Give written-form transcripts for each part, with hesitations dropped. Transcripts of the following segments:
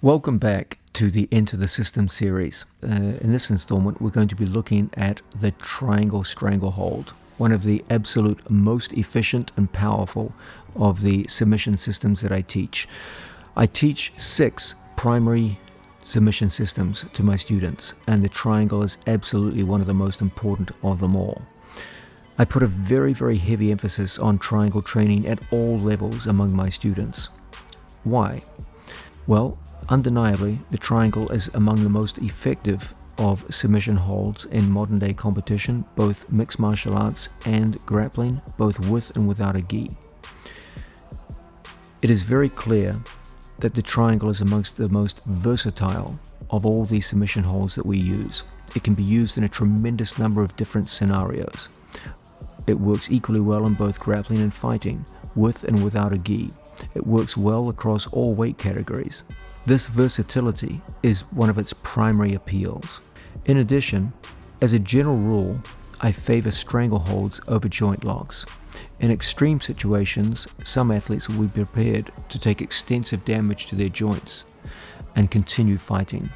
Welcome back to the Enter the System series. In this installment, we're going to be looking at the triangle stranglehold, one of the absolute most efficient and powerful of the submission systems that I teach. I teach 6 primary submission systems to my students, and the triangle is absolutely one of the most important of them all. I put a very, very heavy emphasis on triangle training at all levels among my students. Why? Well, undeniably, the triangle is among the most effective of submission holds in modern day competition, both mixed martial arts and grappling, both with and without a gi. It is very clear that the triangle is amongst the most versatile of all these submission holds that we use. It can be used in a tremendous number of different scenarios. It works equally well in both grappling and fighting, with and without a gi. It works well across all weight categories. This versatility is one of its primary appeals. In addition, as a general rule, I favor strangleholds over joint locks. In extreme situations, some athletes will be prepared to take extensive damage to their joints and continue fighting.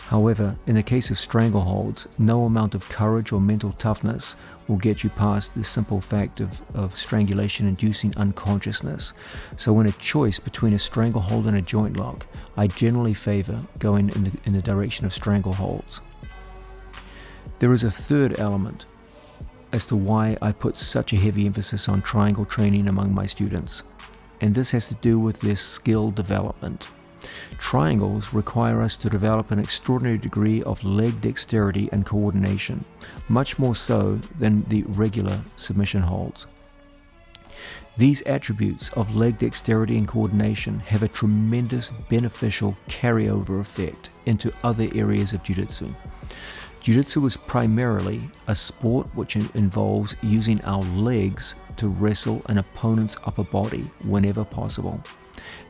However, in the case of strangleholds, no amount of courage or mental toughness will get you past the simple fact of strangulation inducing unconsciousness. So in a choice between a stranglehold and a joint lock, I generally favor going in the direction of strangleholds. There is a third element as to why I put such a heavy emphasis on triangle training among my students, and this has to do with their skill development. Triangles require us to develop an extraordinary degree of leg dexterity and coordination, much more so than the regular submission holds. These attributes of leg dexterity and coordination have a tremendous beneficial carryover effect into other areas of jiu-jitsu. Jiu-jitsu is primarily a sport which involves using our legs to wrestle an opponent's upper body whenever possible.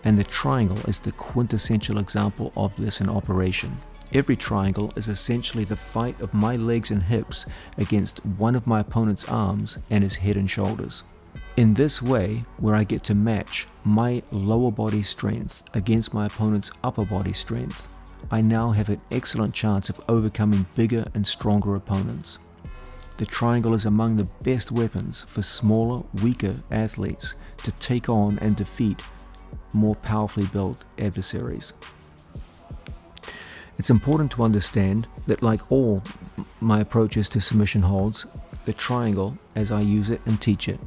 And the triangle is the quintessential example of this in operation. Every triangle is essentially the fight of my legs and hips against one of my opponent's arms and his head and shoulders. In this way, where I get to match my lower body strength against my opponent's upper body strength, I now have an excellent chance of overcoming bigger and stronger opponents. The triangle is among the best weapons for smaller, weaker athletes to take on and defeat more powerfully built adversaries. It's important to understand that, like all my approaches to submission holds, the triangle, as I use it and teach it,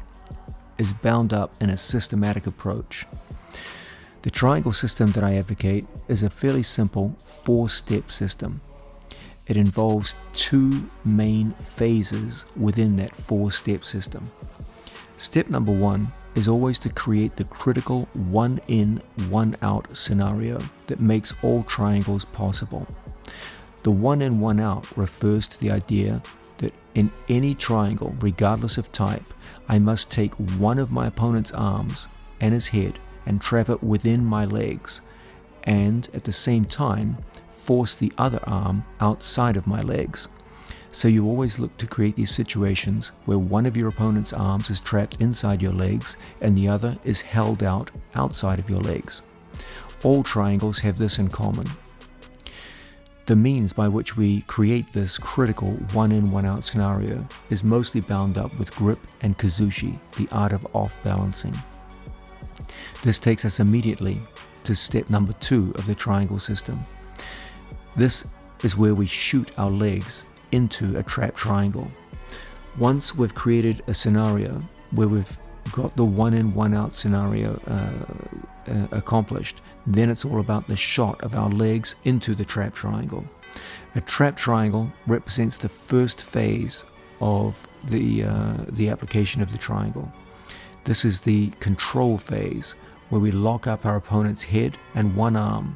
is bound up in a systematic approach. The triangle system that I advocate is a fairly simple 4-step system. It involves 2 main phases within that 4-step system. Step number 1 is always to create the critical 1 in, 1 out scenario that makes all triangles possible. The 1 in, 1 out refers to the idea that in any triangle, regardless of type, I must take one of my opponent's arms and his head and trap it within my legs, and at the same time force the other arm outside of my legs. So you always look to create these situations where one of your opponent's arms is trapped inside your legs and the other is held out outside of your legs. All triangles have this in common. The means by which we create this critical 1 in, 1 out scenario is mostly bound up with grip and kazushi, the art of off-balancing. This takes us immediately to step number 2 of the triangle system. This is where we shoot our legs into a trap triangle. Once we've created a scenario where we've got the 1 in, 1 out scenario accomplished, then it's all about the shot of our legs into the trap triangle. A trap triangle represents the first phase of the application of the triangle. This is the control phase, where we lock up our opponent's head and one arm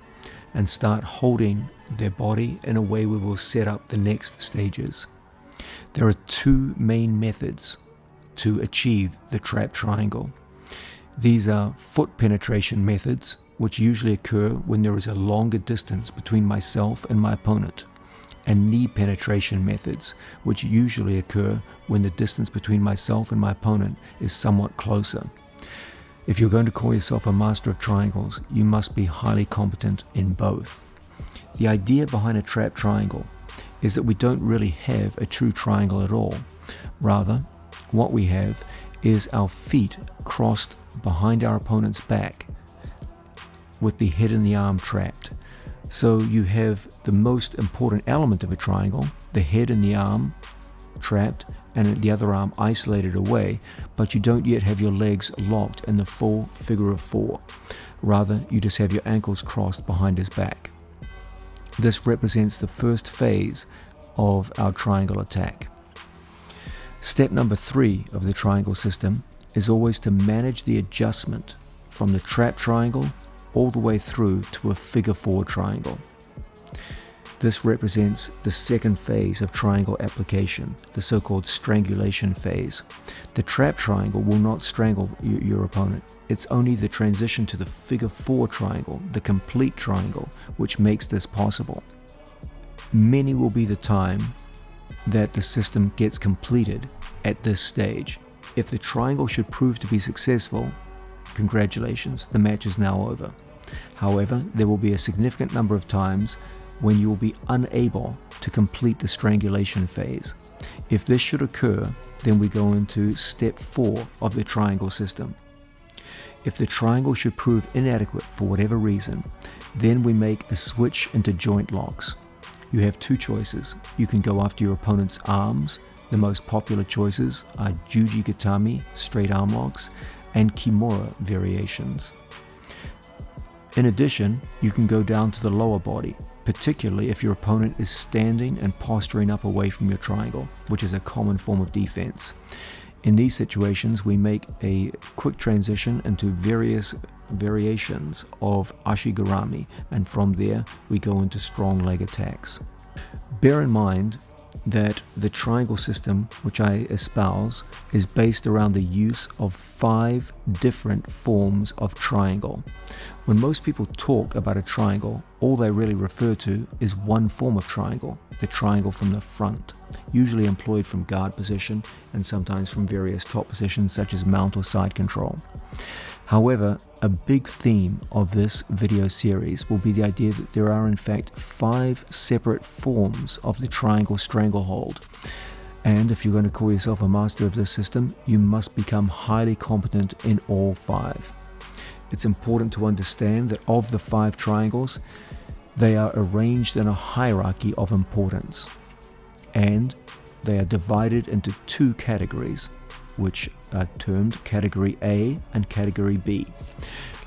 and start holding their body in a way we will set up the next stages. There are 2 main methods to achieve the trap triangle. These are foot penetration methods, which usually occur when there is a longer distance between myself and my opponent, and knee penetration methods, which usually occur when the distance between myself and my opponent is somewhat closer. If you're going to call yourself a master of triangles, you must be highly competent in both. The idea behind a trap triangle is that we don't really have a true triangle at all. Rather, what we have is our feet crossed behind our opponent's back with the head and the arm trapped. So you have the most important element of a triangle, the head and the arm trapped and the other arm isolated away, but you don't yet have your legs locked in the full figure of four. Rather, you just have your ankles crossed behind his back. This represents the first phase of our triangle attack. Step number 3 of the triangle system is always to manage the adjustment from the trap triangle all the way through to a figure 4 triangle. This represents the second phase of triangle application, the so-called strangulation phase. The trap triangle will not strangle your opponent. It's only the transition to the figure 4 triangle, the complete triangle, which makes this possible. Many will be the time that the system gets completed at this stage. If the triangle should prove to be successful, congratulations, the match is now over. However, there will be a significant number of times when you will be unable to complete the strangulation phase. If this should occur, then we go into step 4 of the triangle system. If the triangle should prove inadequate for whatever reason, then we make a switch into joint locks. You have two choices. You can go after your opponent's arms. The most popular choices are Juji Gatame, straight arm locks, and Kimura variations. In addition, you can go down to the lower body, particularly if your opponent is standing and posturing up away from your triangle, which is a common form of defense. In these situations, we make a quick transition into various variations of Ashigarami, and from there we go into strong leg attacks. Bear in mind that the triangle system, which I espouse, is based around the use of 5 different forms of triangle. When most people talk about a triangle, all they really refer to is one form of triangle, the triangle from the front, usually employed from guard position and sometimes from various top positions such as mount or side control. However, a big theme of this video series will be the idea that there are in fact 5 separate forms of the triangle stranglehold. And if you're going to call yourself a master of this system, you must become highly competent in all 5. It's important to understand that of the 5 triangles, they are arranged in a hierarchy of importance, and they are divided into 2 categories, which are termed Category A and Category B.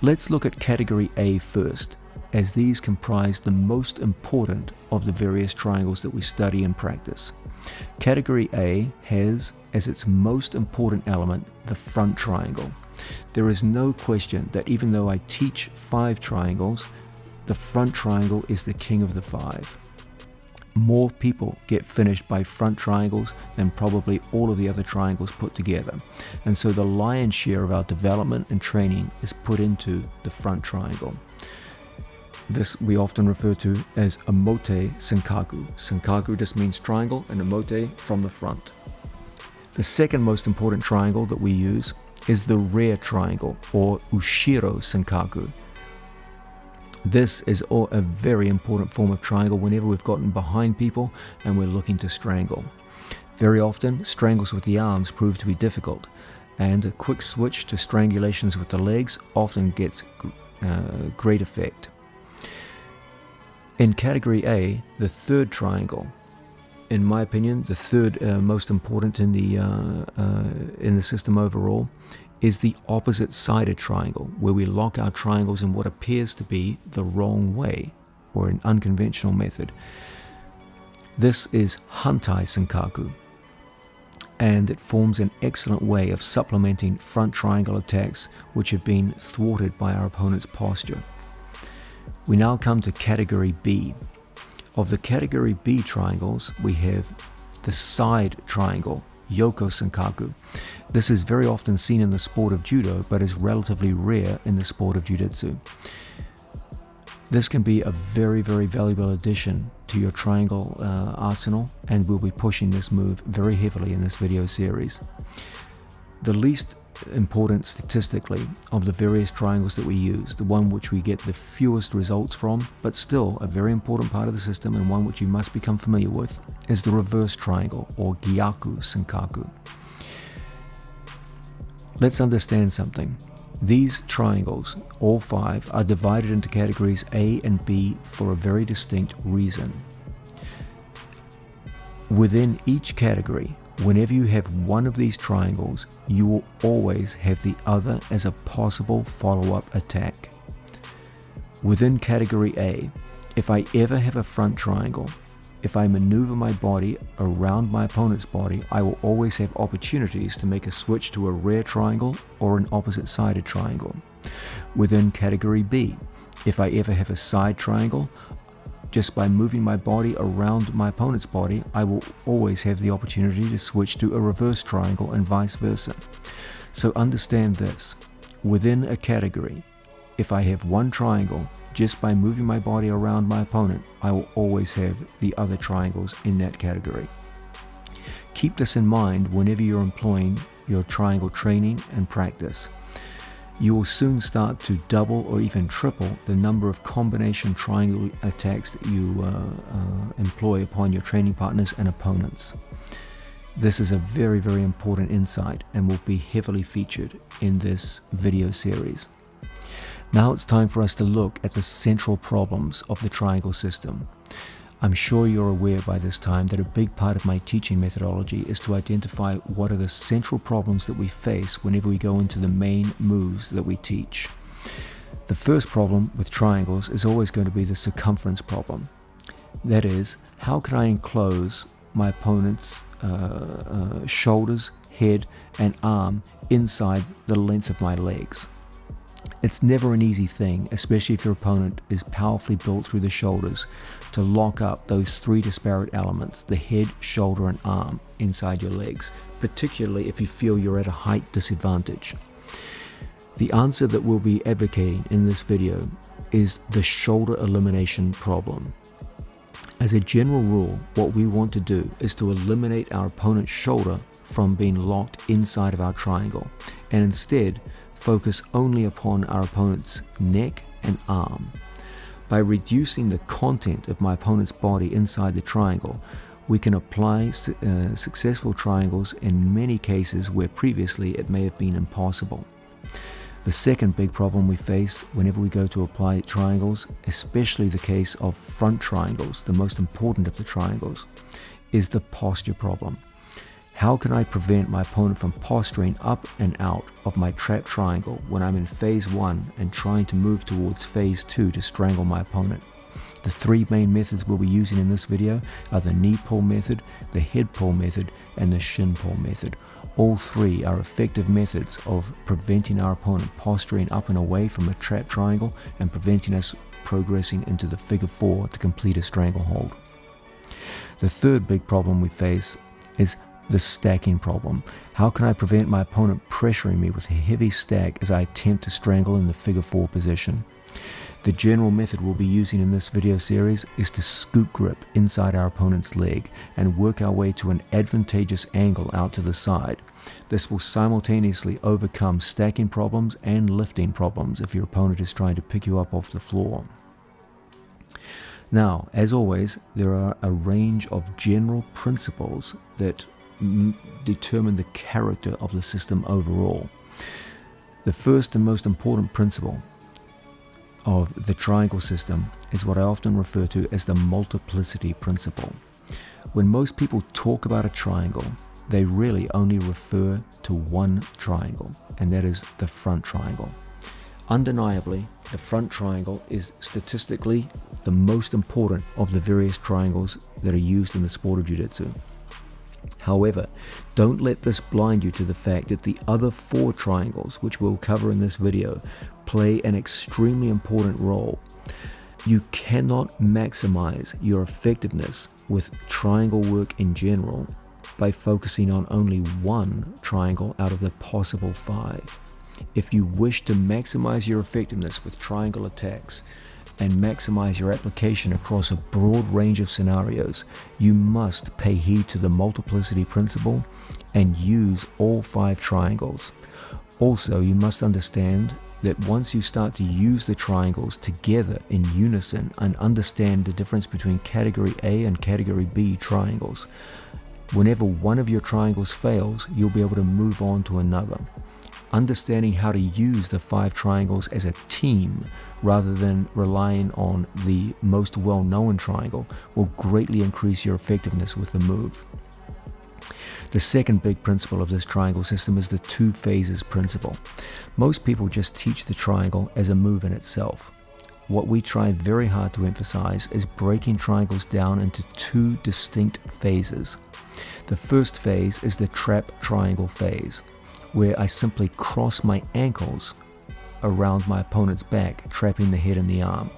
Let's look at Category A first, as these comprise the most important of the various triangles that we study and practice. Category A has as its most important element the front triangle. There is no question that even though I teach 5 triangles, the front triangle is the king of the 5. More people get finished by front triangles than probably all of the other triangles put together. And so the lion's share of our development and training is put into the front triangle. This we often refer to as Omote Senkaku. Senkaku just means triangle, and Omote from the front. The second most important triangle that we use is the rear triangle, or Ushiro Senkaku. This is a very important form of triangle whenever we've gotten behind people and we're looking to strangle. Very often, strangles with the arms prove to be difficult, and a quick switch to strangulations with the legs often gets great effect. In Category A, the third triangle, in my opinion, the third most important in the system overall, is the opposite-sided triangle, where we lock our triangles in what appears to be the wrong way, or an unconventional method. This is Hantai Senkaku, and it forms an excellent way of supplementing front triangle attacks which have been thwarted by our opponent's posture. We now come to Category B. Of the Category B triangles, we have the side triangle, Yoko Senkaku. This is very often seen in the sport of judo, but is relatively rare in the sport of jiu-jitsu. This can be a very, very valuable addition to your triangle arsenal, and we'll be pushing this move very heavily in this video series. The least important statistically of the various triangles that we use. The one which we get the fewest results from, but still a very important part of the system and one which you must become familiar with, is the reverse triangle, or Gyaku Senkaku. Let's understand something. These triangles, all 5, are divided into categories A and B for a very distinct reason. Within each category, whenever you have one of these triangles, you will always have the other as a possible follow-up attack. Within category A, if I ever have a front triangle, if I maneuver my body around my opponent's body, I will always have opportunities to make a switch to a rear triangle or an opposite-sided triangle. Within category B, if I ever have a side triangle, just by moving my body around my opponent's body, I will always have the opportunity to switch to a reverse triangle and vice versa. So understand this. Within a category, if I have one triangle, just by moving my body around my opponent, I will always have the other triangles in that category. Keep this in mind whenever you're employing your triangle training and practice. You will soon start to double or even triple the number of combination triangle attacks that you employ upon your training partners and opponents. This is a very, very important insight and will be heavily featured in this video series. Now it's time for us to look at the central problems of the triangle system. I'm sure you're aware by this time that a big part of my teaching methodology is to identify what are the central problems that we face whenever we go into the main moves that we teach. The first problem with triangles is always going to be the circumference problem. That is, how can I enclose my opponent's shoulders, head, and arm inside the length of my legs? It's never an easy thing, especially if your opponent is powerfully built through the shoulders, to lock up those 3 disparate elements, the head, shoulder, and arm, inside your legs, particularly if you feel you're at a height disadvantage. The answer that we'll be advocating in this video is the shoulder elimination problem. As a general rule, what we want to do is to eliminate our opponent's shoulder from being locked inside of our triangle, and instead focus only upon our opponent's neck and arm. By reducing the content of my opponent's body inside the triangle, we can apply successful triangles in many cases where previously it may have been impossible. The second big problem we face whenever we go to apply triangles, especially the case of front triangles, the most important of the triangles, is the posture problem. How can I prevent my opponent from posturing up and out of my trap triangle when I'm in phase 1 and trying to move towards phase 2 to strangle my opponent? The 3 main methods we'll be using in this video are the knee pull method, the head pull method, and the shin pull method. All 3 are effective methods of preventing our opponent posturing up and away from a trap triangle and preventing us progressing into the figure 4 to complete a stranglehold. The third big problem we face is the stacking problem. How can I prevent my opponent pressuring me with a heavy stack as I attempt to strangle in the figure 4 position? The general method we'll be using in this video series is to scoop grip inside our opponent's leg and work our way to an advantageous angle out to the side. This will simultaneously overcome stacking problems and lifting problems if your opponent is trying to pick you up off the floor. Now, as always, there are a range of general principles that determine the character of the system overall. The first and most important principle of the triangle system is what I often refer to as the multiplicity principle. When most people talk about a triangle, they really only refer to one triangle, and that is the front triangle. Undeniably, the front triangle is statistically the most important of the various triangles that are used in the sport of jiu-jitsu. However, don't let this blind you to the fact that the other 4 triangles, which we'll cover in this video, play an extremely important role. You cannot maximize your effectiveness with triangle work in general by focusing on only one triangle out of the possible 5. If you wish to maximize your effectiveness with triangle attacks and maximize your application across a broad range of scenarios, you must pay heed to the multiplicity principle and use all 5 triangles. Also, you must understand that once you start to use the triangles together in unison and understand the difference between category A and category B triangles, whenever one of your triangles fails, you'll be able to move on to another. Understanding how to use the 5 triangles as a team rather than relying on the most well-known triangle will greatly increase your effectiveness with the move. The second big principle of this triangle system is the 2 phases principle. Most people just teach the triangle as a move in itself. What we try very hard to emphasize is breaking triangles down into 2 distinct phases. The first phase is the trap triangle phase, where I simply cross my ankles around my opponent's back, trapping the head and the arm.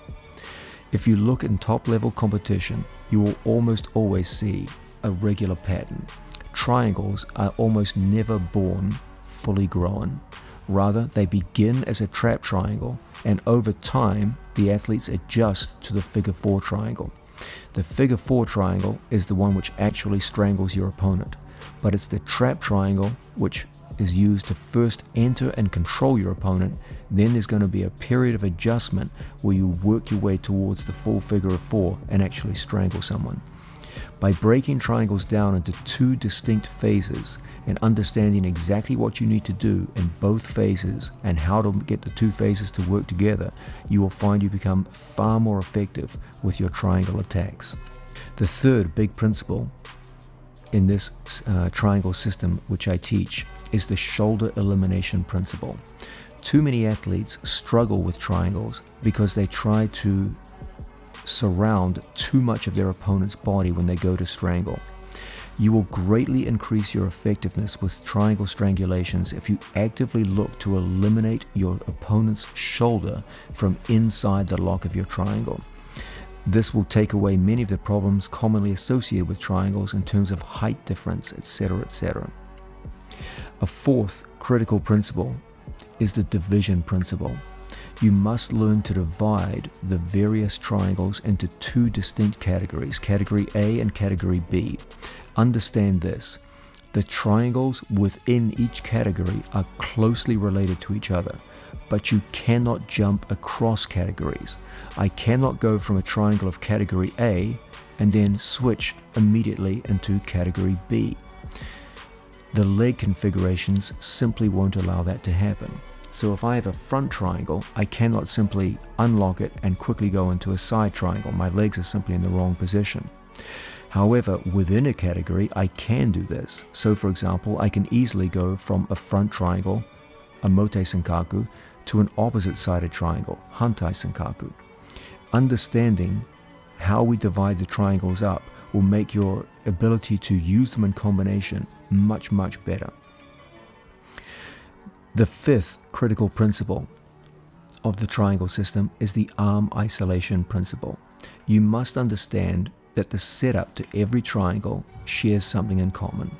If you look in top-level competition, you will almost always see a regular pattern. Triangles are almost never born fully grown. Rather, they begin as a trap triangle, and over time, the athletes adjust to the figure 4 triangle. The figure 4 triangle is the one which actually strangles your opponent, but it's the trap triangle which is used to first enter and control your opponent. Then there's going to be a period of adjustment where you work your way towards the full figure of 4 and actually strangle someone. By breaking triangles down into 2 distinct phases and understanding exactly what you need to do in both phases and how to get the 2 phases to work together, you will find you become far more effective with your triangle attacks. The third big principle in this triangle system which I teach is the shoulder elimination principle. Too many athletes struggle with triangles because they try to surround too much of their opponent's body when they go to strangle. You will greatly increase your effectiveness with triangle strangulations if you actively look to eliminate your opponent's shoulder from inside the lock of your triangle. This will take away many of the problems commonly associated with triangles in terms of height difference, etc., etc. A fourth critical principle is the division principle. You must learn to divide the various triangles into 2 distinct categories, category A and category B. Understand this: the triangles within each category are closely related to each other, but you cannot jump across categories. I cannot go from a triangle of category A and then switch immediately into category B. The leg configurations simply won't allow that to happen. So if I have a front triangle, I cannot simply unlock it and quickly go into a side triangle. My legs are simply in the wrong position. However, within a category, I can do this. So for example, I can easily go from a front triangle, a Mote Senkaku, to an opposite-sided triangle, Hantai Senkaku. Understanding how we divide the triangles up will make your ability to use them in combination much, much better. The fifth critical principle of the triangle system is the arm isolation principle. You must understand that the setup to every triangle shares something in common.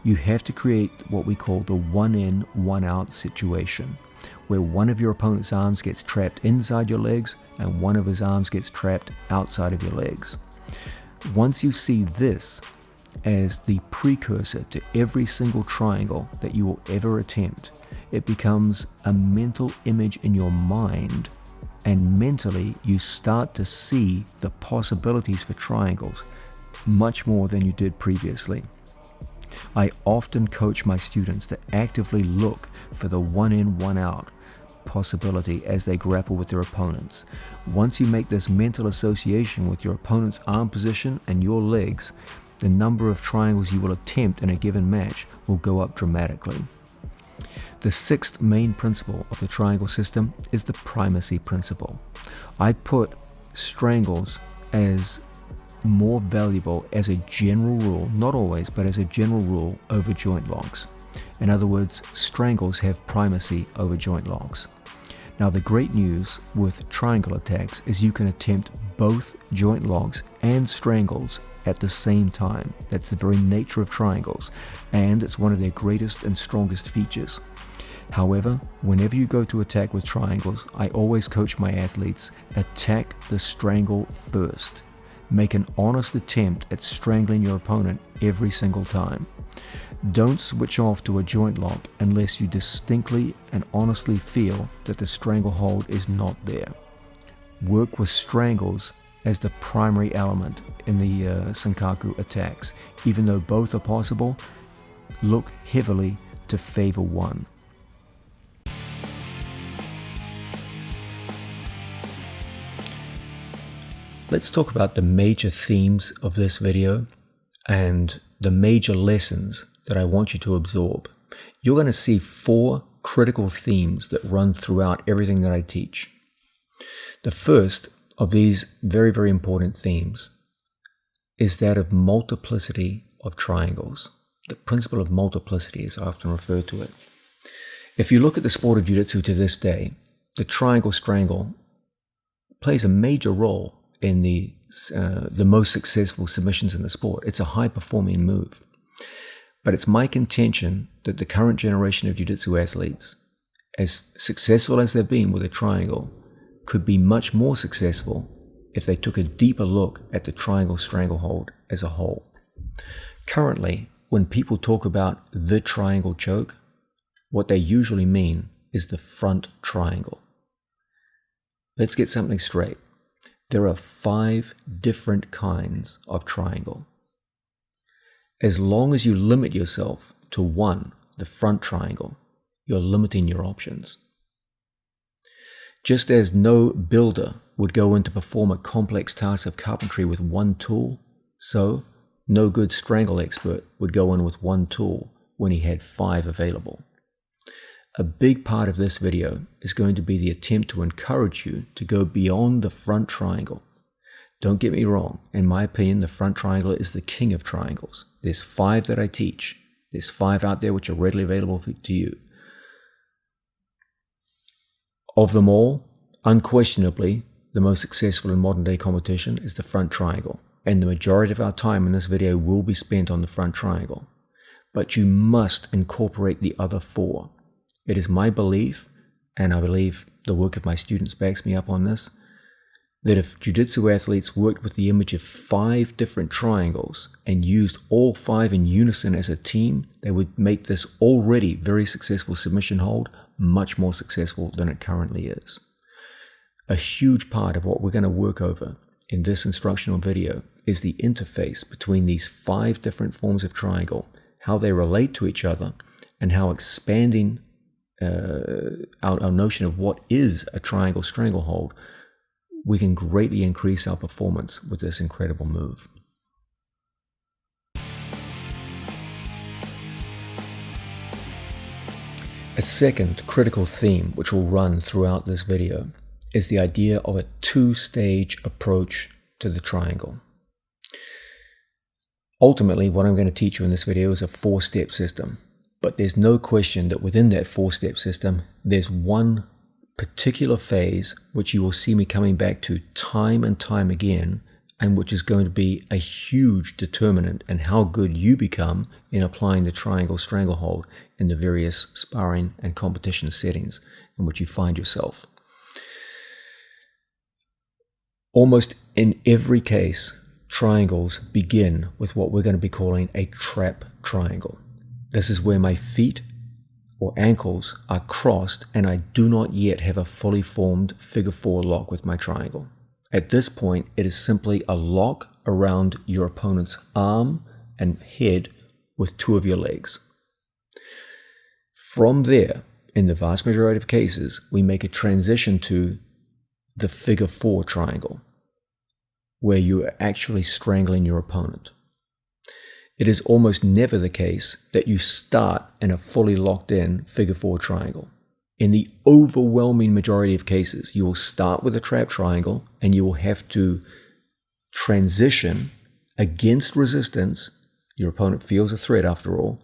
You have to create what we call the one in, one out situation, where one of your opponent's arms gets trapped inside your legs and one of his arms gets trapped outside of your legs. Once you see this as the precursor to every single triangle that you will ever attempt, it becomes a mental image in your mind, and mentally you start to see the possibilities for triangles much more than you did previously. I often coach my students to actively look for the one in, one out possibility as they grapple with their opponents. Once you make this mental association with your opponent's arm position and your legs, the number of triangles you will attempt in a given match will go up dramatically. The sixth main principle of the triangle system is the primacy principle. I put strangles as more valuable as a general rule, not always, but as a general rule, over joint locks. In other words, strangles have primacy over joint locks. Now the great news with triangle attacks is you can attempt both joint locks and strangles at the same time. That's the very nature of triangles, and it's one of their greatest and strongest features. However, whenever you go to attack with triangles, I always coach my athletes, attack the strangle first. Make an honest attempt at strangling your opponent every single time. Don't switch off to a joint lock unless you distinctly and honestly feel that the stranglehold is not there. Work with strangles as the primary element in the Sankaku attacks. Even though both are possible, look heavily to favor one. Let's talk about the major themes of this video and the major lessons that I want you to absorb. You're going to see 4 critical themes that run throughout everything that I teach. The first of these very, very important themes is that of multiplicity of triangles. The principle of multiplicity is often referred to it. If you look at the sport of jiu-jitsu to this day, the triangle strangle plays a major role in the most successful submissions in the sport. It's a high-performing move. But it's my contention that the current generation of jiu-jitsu athletes, as successful as they've been with a triangle, could be much more successful if they took a deeper look at the triangle stranglehold as a whole. Currently, when people talk about the triangle choke, what they usually mean is the front triangle. Let's get something straight. There are 5 different kinds of triangle. As long as you limit yourself to one, the front triangle, you're limiting your options. Just as no builder would go in to perform a complex task of carpentry with one tool, so no good strangle expert would go in with one tool when he had 5 available. A big part of this video is going to be the attempt to encourage you to go beyond the front triangle. Don't get me wrong, in my opinion, the front triangle is the king of triangles. There's 5 that I teach. There's 5 out there which are readily available to you. Of them all, unquestionably, the most successful in modern day competition is the front triangle, and the majority of our time in this video will be spent on the front triangle. But you must incorporate the other 4. It is my belief, and I believe the work of my students backs me up on this, that if jiu-jitsu athletes worked with the image of 5 different triangles and used all 5 in unison as a team, they would make this already very successful submission hold much more successful than it currently is. A huge part of what we're going to work over in this instructional video is the interface between these 5 different forms of triangle, how they relate to each other, and how expanding our notion of what is a triangle stranglehold, we can greatly increase our performance with this incredible move. A second critical theme which will run throughout this video is the idea of a 2-stage approach to the triangle. Ultimately, what I'm going to teach you in this video is a 4-step system, but there's no question that within that 4-step system, there's one particular phase which you will see me coming back to time and time again, and which is going to be a huge determinant in how good you become in applying the triangle stranglehold in the various sparring and competition settings in which you find yourself. Almost in every case, triangles begin with what we're going to be calling a trap triangle. This is where my feet or ankles are crossed and I do not yet have a fully formed figure 4 lock with my triangle. At this point, it is simply a lock around your opponent's arm and head with 2 of your legs. From there, in the vast majority of cases, we make a transition to the figure 4 triangle, where you are actually strangling your opponent. It is almost never the case that you start in a fully locked in figure 4 triangle. In the overwhelming majority of cases, you will start with a trap triangle and you will have to transition against resistance, your opponent feels a threat after all,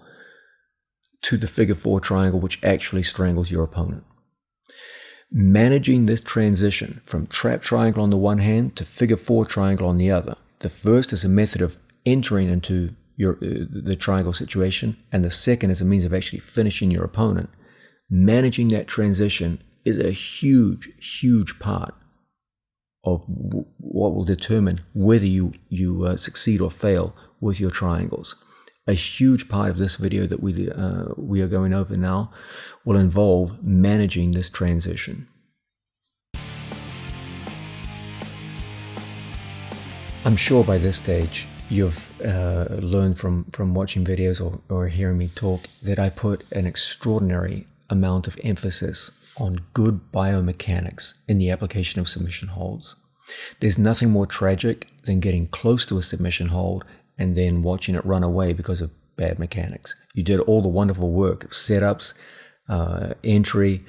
to the figure 4 triangle which actually strangles your opponent. Managing this transition from trap triangle on the one hand to figure 4 triangle on the other. The first is a method of entering into the triangle situation, and the second is a means of actually finishing your opponent. Managing that transition is a huge, huge part of what will determine whether you succeed or fail with your triangles. A huge part of this video that we are going over now will involve managing this transition. I'm sure by this stage you've learned from watching videos or hearing me talk that I put an extraordinary amount of emphasis on good biomechanics in the application of submission holds. There's nothing more tragic than getting close to a submission hold and then watching it run away because of bad mechanics. You did all the wonderful work of setups, entry,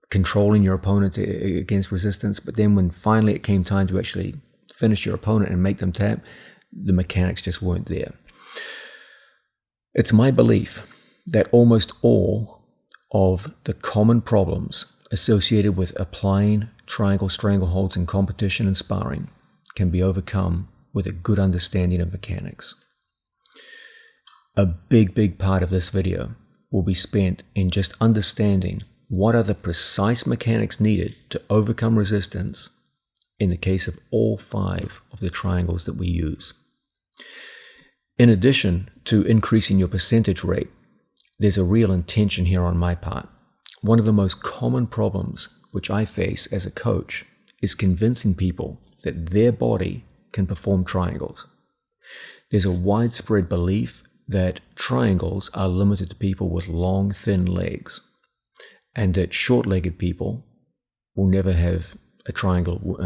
controlling your opponent against resistance, but then when finally it came time to actually finish your opponent and make them tap, the mechanics just weren't there. It's my belief that almost all of the common problems associated with applying triangle strangleholds in competition and sparring can be overcome with a good understanding of mechanics. A big part of this video will be spent in just understanding what are the precise mechanics needed to overcome resistance in the case of all 5 of the triangles that we use. In addition to increasing your percentage rate, there's a real intention here on my part. One of the most common problems which I face as a coach is convincing people that their body can perform triangles. There's a widespread belief that triangles are limited to people with long, thin legs, and that short-legged people will never have a triangle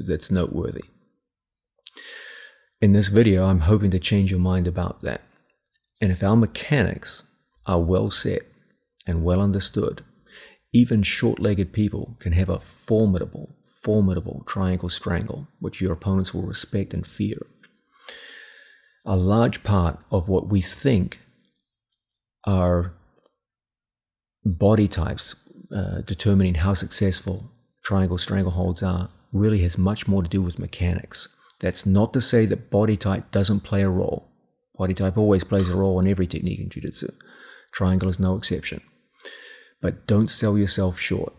that's noteworthy. In this video, I'm hoping to change your mind about that. And if our mechanics are well set and well understood, even short-legged people can have a formidable triangle strangle, which your opponents will respect and fear. A large part of what we think are body types determining how successful triangle strangleholds are really has much more to do with mechanics. That's not to say that body type doesn't play a role. Body type always plays a role in every technique in jiu-jitsu. Triangle is no exception. But don't sell yourself short.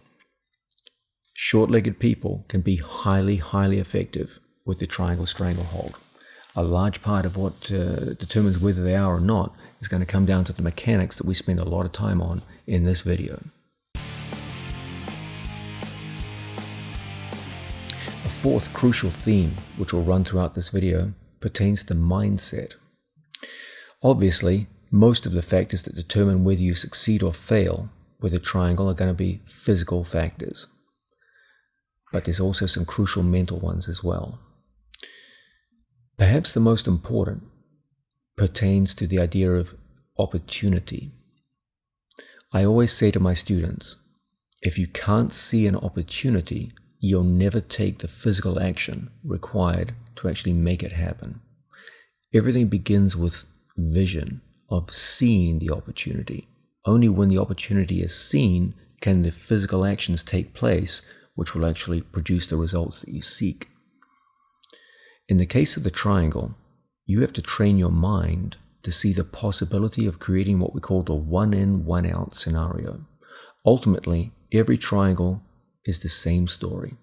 Short-legged people can be highly effective with the triangle stranglehold. A large part of what determines whether they are or not is going to come down to the mechanics that we spend a lot of time on in this video. A fourth crucial theme, which will run throughout this video, pertains to mindset. Obviously, most of the factors that determine whether you succeed or fail with a triangle are going to be physical factors. But there's also some crucial mental ones as well. Perhaps the most important pertains to the idea of opportunity. I always say to my students, if you can't see an opportunity, you'll never take the physical action required to actually make it happen. Everything begins with vision, of seeing the opportunity. Only when the opportunity is seen can the physical actions take place, which will actually produce the results that you seek. In the case of the triangle, you have to train your mind to see the possibility of creating what we call the one in, one out scenario. Ultimately, every triangle is the same story.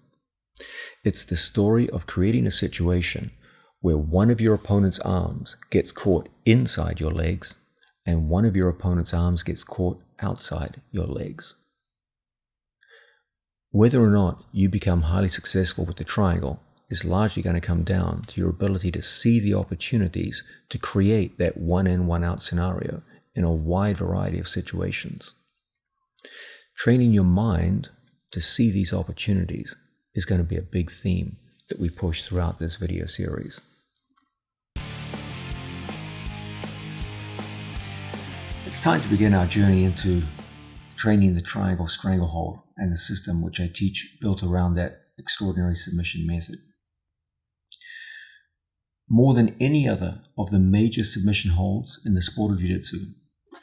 It's the story of creating a situation where one of your opponent's arms gets caught inside your legs and one of your opponent's arms gets caught outside your legs. Whether or not you become highly successful with the triangle is largely going to come down to your ability to see the opportunities to create that one in, one out scenario in a wide variety of situations. Training your mind to see these opportunities is going to be a big theme that we push throughout this video series. It's time to begin our journey into training the triangle stranglehold and the system which I teach built around that extraordinary submission method. More than any other of the major submission holds in the sport of jiu-jitsu,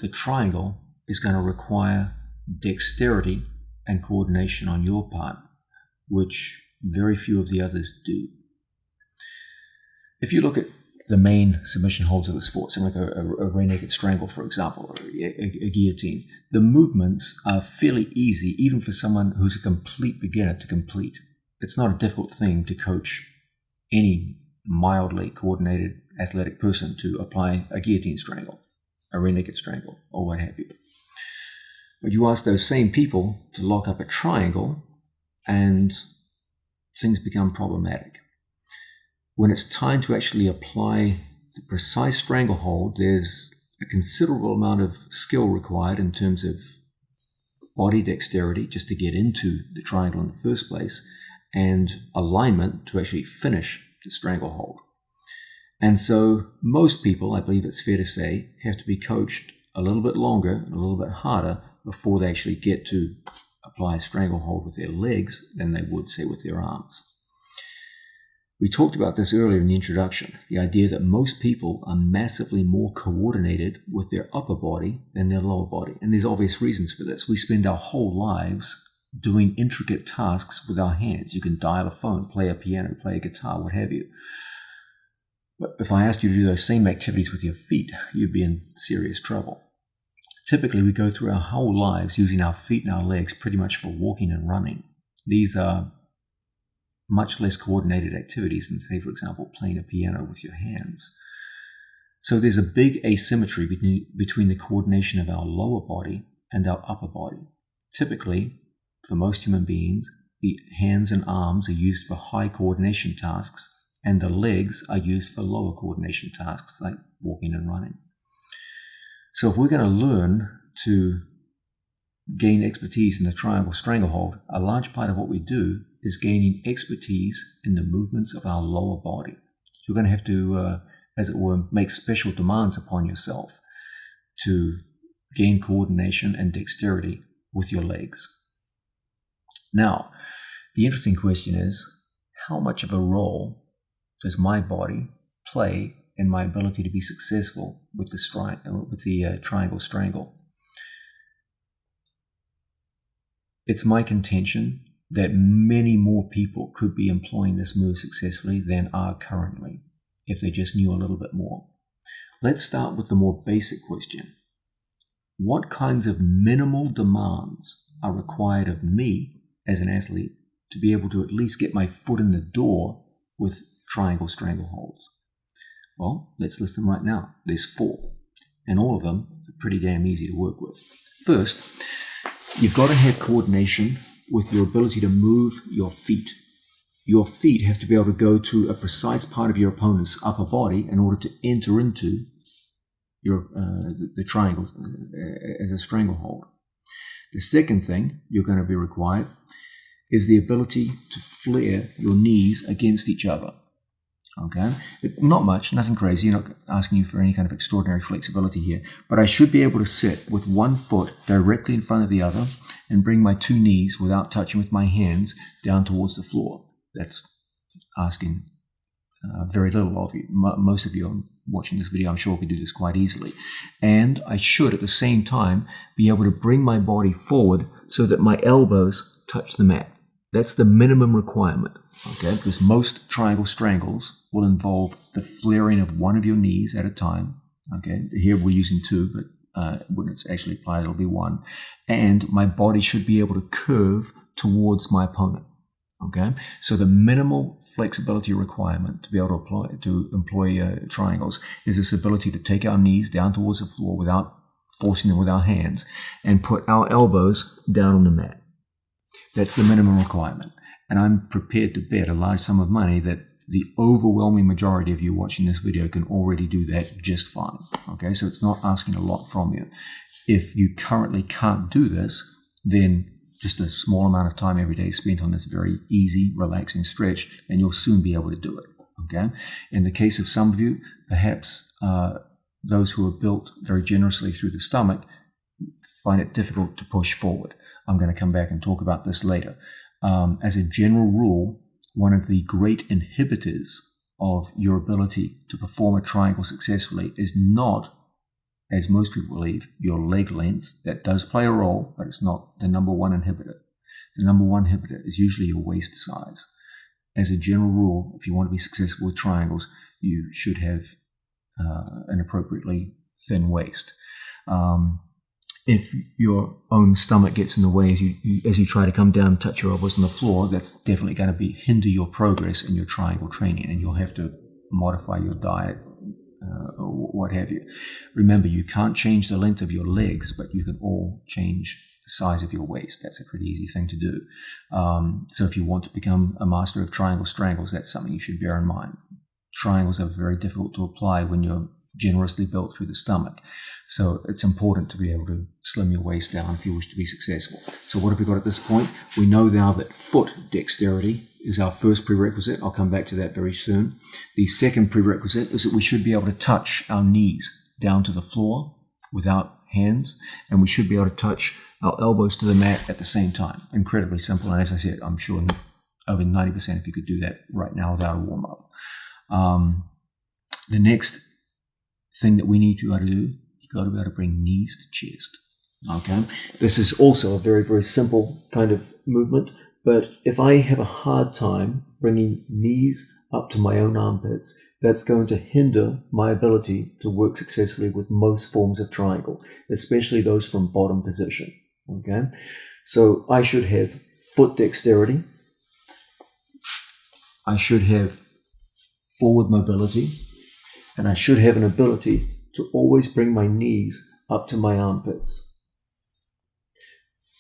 the triangle is going to require dexterity and coordination on your part, which very few of the others do. If you look at the main submission holds of the sport, something like a rear naked strangle, for example, or a guillotine, the movements are fairly easy, even for someone who's a complete beginner to complete. It's not a difficult thing to coach any mildly coordinated athletic person to apply a guillotine strangle, a rear naked strangle, or what have you. But you ask those same people to lock up a triangle and things become problematic. When it's time to actually apply the precise stranglehold, there's a considerable amount of skill required in terms of body dexterity just to get into the triangle in the first place, and alignment to actually finish the stranglehold. And so most people, I believe it's fair to say, have to be coached a little bit longer and a little bit harder before they actually get to apply a stranglehold with their legs than they would, say, with their arms. We talked about this earlier in the introduction, the idea that most people are massively more coordinated with their upper body than their lower body. And there's obvious reasons for this. We spend our whole lives doing intricate tasks with our hands. You can dial a phone, play a piano, play a guitar, what have you. But if I asked you to do those same activities with your feet, you'd be in serious trouble. Typically, we go through our whole lives using our feet and our legs pretty much for walking and running. These are much less coordinated activities than, say, for example, playing a piano with your hands. So there's a big asymmetry between the coordination of our lower body and our upper body. Typically, for most human beings, the hands and arms are used for high coordination tasks, and the legs are used for lower coordination tasks like walking and running. So if we're going to learn to gain expertise in the triangle stranglehold, a large part of what we do is gaining expertise in the movements of our lower body. So you're going to have to, as it were, make special demands upon yourself to gain coordination and dexterity with your legs. Now, the interesting question is, how much of a role does my body play in my ability to be successful with the triangle strangle? It's my contention that many more people could be employing this move successfully than are currently, if they just knew a little bit more. Let's start with the more basic question. What kinds of minimal demands are required of me as an athlete to be able to at least get my foot in the door with triangle strangleholds? Well, let's list them right now. There's 4, and all of them are pretty damn easy to work with. First, you've got to have coordination with your ability to move your feet. Your feet have to be able to go to a precise part of your opponent's upper body in order to enter into the triangle as a stranglehold. The second thing you're going to be required is the ability to flare your knees against each other. Okay, not much, nothing crazy. You're not asking you for any kind of extraordinary flexibility here, but I should be able to sit with one foot directly in front of the other and bring my 2 knees without touching with my hands down towards the floor. That's asking very little of you. Most of you watching this video, I'm sure, could do this quite easily. And I should, at the same time, be able to bring my body forward so that my elbows touch the mat. That's the minimum requirement, okay? Because most triangle strangles will involve the flaring of one of your knees at a time, okay? Here we're using 2, but when it's actually applied, it'll be 1. And my body should be able to curve towards my opponent, okay? So the minimal flexibility requirement to be able to employ triangles is this ability to take our knees down towards the floor without forcing them with our hands and put our elbows down on the mat. That's the minimum requirement. And I'm prepared to bet a large sum of money that the overwhelming majority of you watching this video can already do that just fine. Okay, so it's not asking a lot from you. If you currently can't do this, then just a small amount of time every day spent on this very easy, relaxing stretch, and you'll soon be able to do it. Okay. In the case of some of you, perhaps those who are built very generously through the stomach find it difficult to push forward. I'm going to come back and talk about this later. As a general rule, one of the great inhibitors of your ability to perform a triangle successfully is not, as most people believe, your leg length. That does play a role, but it's not the number one inhibitor. The number one inhibitor is usually your waist size. As a general rule, if you want to be successful with triangles, you should have an appropriately thin waist. If your own stomach gets in the way as you try to come down and touch your elbows on the floor, that's definitely going to hinder your progress in your triangle training, and you'll have to modify your diet or what have you. Remember, you can't change the length of your legs, but you can all change the size of your waist. That's a pretty easy thing to do. So if you want to become a master of triangle strangles, that's something you should bear in mind. Triangles are very difficult to apply when you're generously built through the stomach. So it's important to be able to slim your waist down if you wish to be successful. So what have we got at this point? We know now that foot dexterity is our first prerequisite. I'll come back to that very soon. The second prerequisite is that we should be able to touch our knees down to the floor without hands, and we should be able to touch our elbows to the mat at the same time. Incredibly simple, and as I said, I'm sure over 90% if you could do that right now without a warm-up. The next thing that we need to be able to do, you got to be able to bring knees to chest. Okay, this is also a very, very simple kind of movement, but if I have a hard time bringing knees up to my own armpits, that's going to hinder my ability to work successfully with most forms of triangle, especially those from bottom position. Okay, so I should have foot dexterity, I should have forward mobility, and I should have an ability to always bring my knees up to my armpits.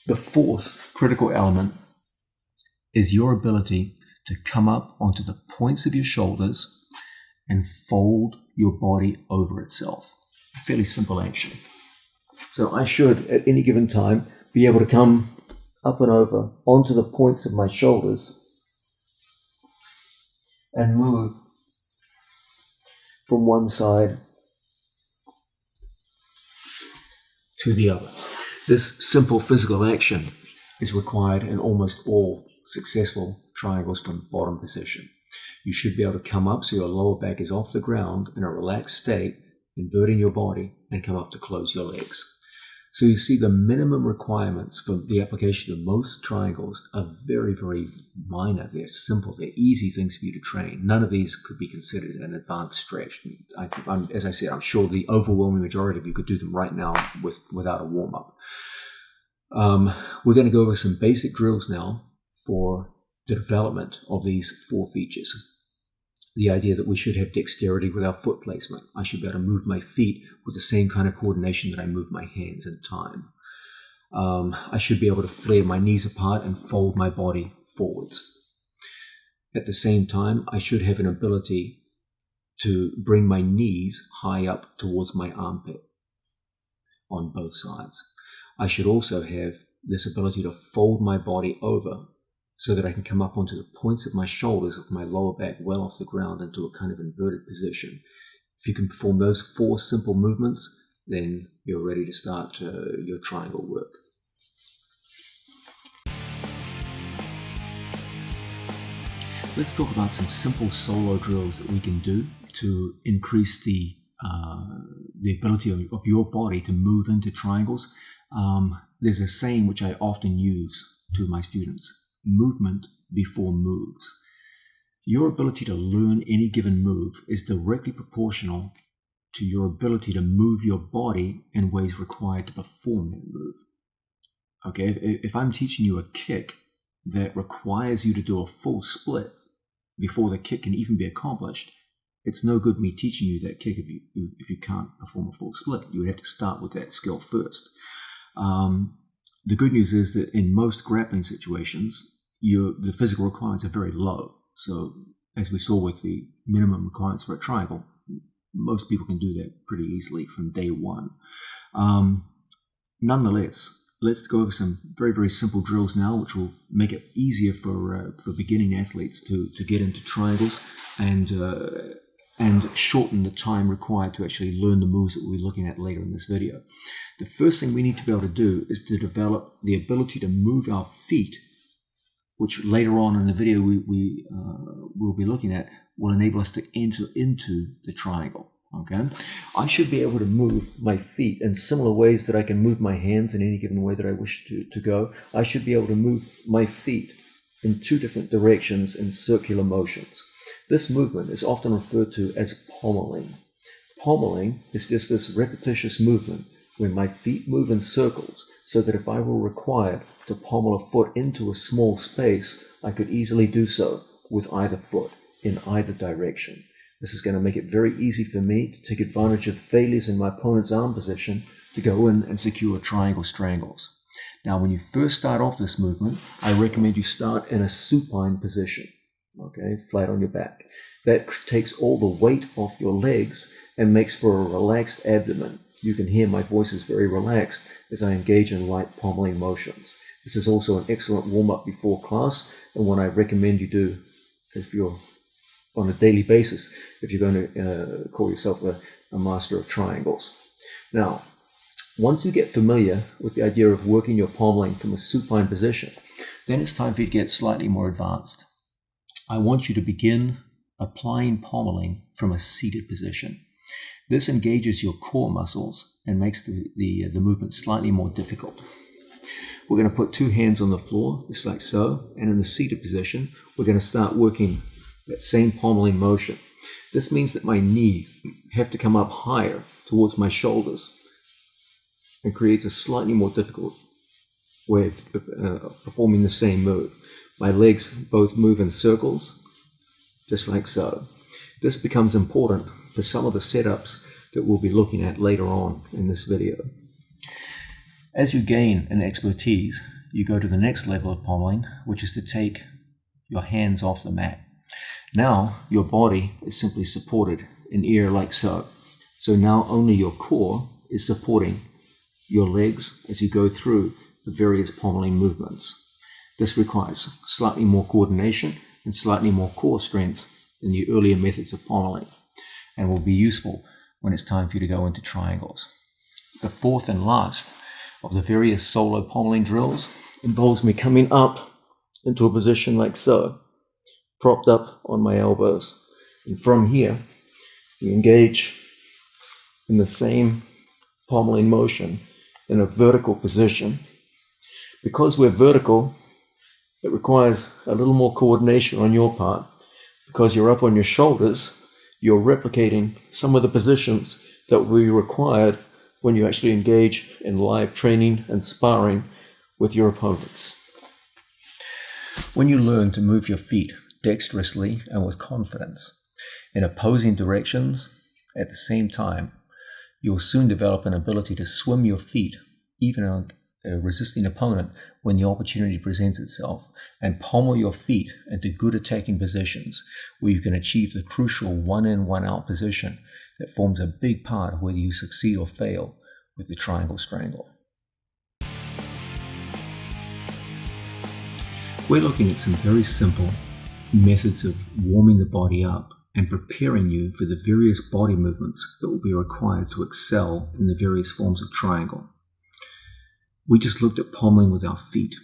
The fourth critical element is your ability to come up onto the points of your shoulders and fold your body over itself. A fairly simple action. So I should, at any given time, be able to come up and over onto the points of my shoulders and move from one side to the other. This simple physical action is required in almost all successful triangles from bottom position. You should be able to come up so your lower back is off the ground in a relaxed state, inverting your body, and come up to close your legs. So you see the minimum requirements for the application of most triangles are very, very minor. They're simple. They're easy things for you to train. None of these could be considered an advanced stretch. As I said, I'm sure the overwhelming majority of you could do them right now without a warm-up. We're going to go over some basic drills now for the development of these four features. The idea that we should have dexterity with our foot placement. I should be able to move my feet with the same kind of coordination that I move my hands in time. I should be able to flare my knees apart and fold my body forwards. At the same time, I should have an ability to bring my knees high up towards my armpit on both sides. I should also have this ability to fold my body over so that I can come up onto the points of my shoulders with my lower back well off the ground into a kind of inverted position. If you can perform those four simple movements, then you're ready to start your triangle work. Let's talk about some simple solo drills that we can do to increase the ability of your body to move into triangles. There's a saying which I often use to my students: movement before moves. Your ability to learn any given move is directly proportional to your ability to move your body in ways required to perform that move. Okay, if I'm teaching you a kick that requires you to do a full split before the kick can even be accomplished, it's no good me teaching you that kick if you can't perform a full split. You would have to start with that skill first. The good news is that in most grappling situations, the physical requirements are very low. So as we saw with the minimum requirements for a triangle, most people can do that pretty easily from day one. Nonetheless, let's go over some very, very simple drills now, which will make it easier for beginning athletes to get into triangles and shorten the time required to actually learn the moves that we'll be looking at later in this video. The first thing we need to be able to do is to develop the ability to move our feet, which later on in the video we'll be looking at, will enable us to enter into the triangle. Okay, I should be able to move my feet in similar ways that I can move my hands in any given way that I wish to go. I should be able to move my feet in two different directions in circular motions. This movement is often referred to as pommeling. Pommeling is just this repetitious movement where my feet move in circles so that if I were required to pommel a foot into a small space, I could easily do so with either foot in either direction. This is going to make it very easy for me to take advantage of failures in my opponent's arm position to go in and secure triangle strangles. Now, when you first start off this movement, I recommend you start in a supine position, okay, flat on your back. That takes all the weight off your legs and makes for a relaxed abdomen. You can hear my voice is very relaxed as I engage in light pommeling motions. This is also an excellent warm-up before class, and one I recommend you do if you're on a daily basis, if you're going to call yourself a master of triangles. Now, once you get familiar with the idea of working your pommeling from a supine position, then it's time for you to get slightly more advanced. I want you to begin applying pommeling from a seated position. This engages your core muscles and makes the movement slightly more difficult. We're going to put two hands on the floor, just like so, and in the seated position, we're going to start working that same pommeling motion. This means that my knees have to come up higher towards my shoulders and creates a slightly more difficult way of performing the same move. My legs both move in circles, just like so. This becomes important for some of the setups that we'll be looking at later on in this video. As you gain an expertise, you go to the next level of pommeling, which is to take your hands off the mat. Now your body is simply supported in air like so. So now only your core is supporting your legs as you go through the various pommeling movements. This requires slightly more coordination and slightly more core strength than the earlier methods of pommeling, and will be useful when it's time for you to go into triangles. The fourth and last of the various solo pommeling drills involves me coming up into a position like so, propped up on my elbows. And from here, we engage in the same pommeling motion in a vertical position. Because we're vertical, it requires a little more coordination on your part. Because you're up on your shoulders, you're replicating some of the positions that will be required when you actually engage in live training and sparring with your opponents. When you learn to move your feet dexterously and with confidence in opposing directions at the same time, you will soon develop an ability to swim your feet, even on a resisting opponent, when the opportunity presents itself, and pommel your feet into good attacking positions where you can achieve the crucial one-in, one-out position that forms a big part of whether you succeed or fail with the triangle strangle. We're looking at some very simple methods of warming the body up and preparing you for the various body movements that will be required to excel in the various forms of triangle. We just looked at pommeling with our feet.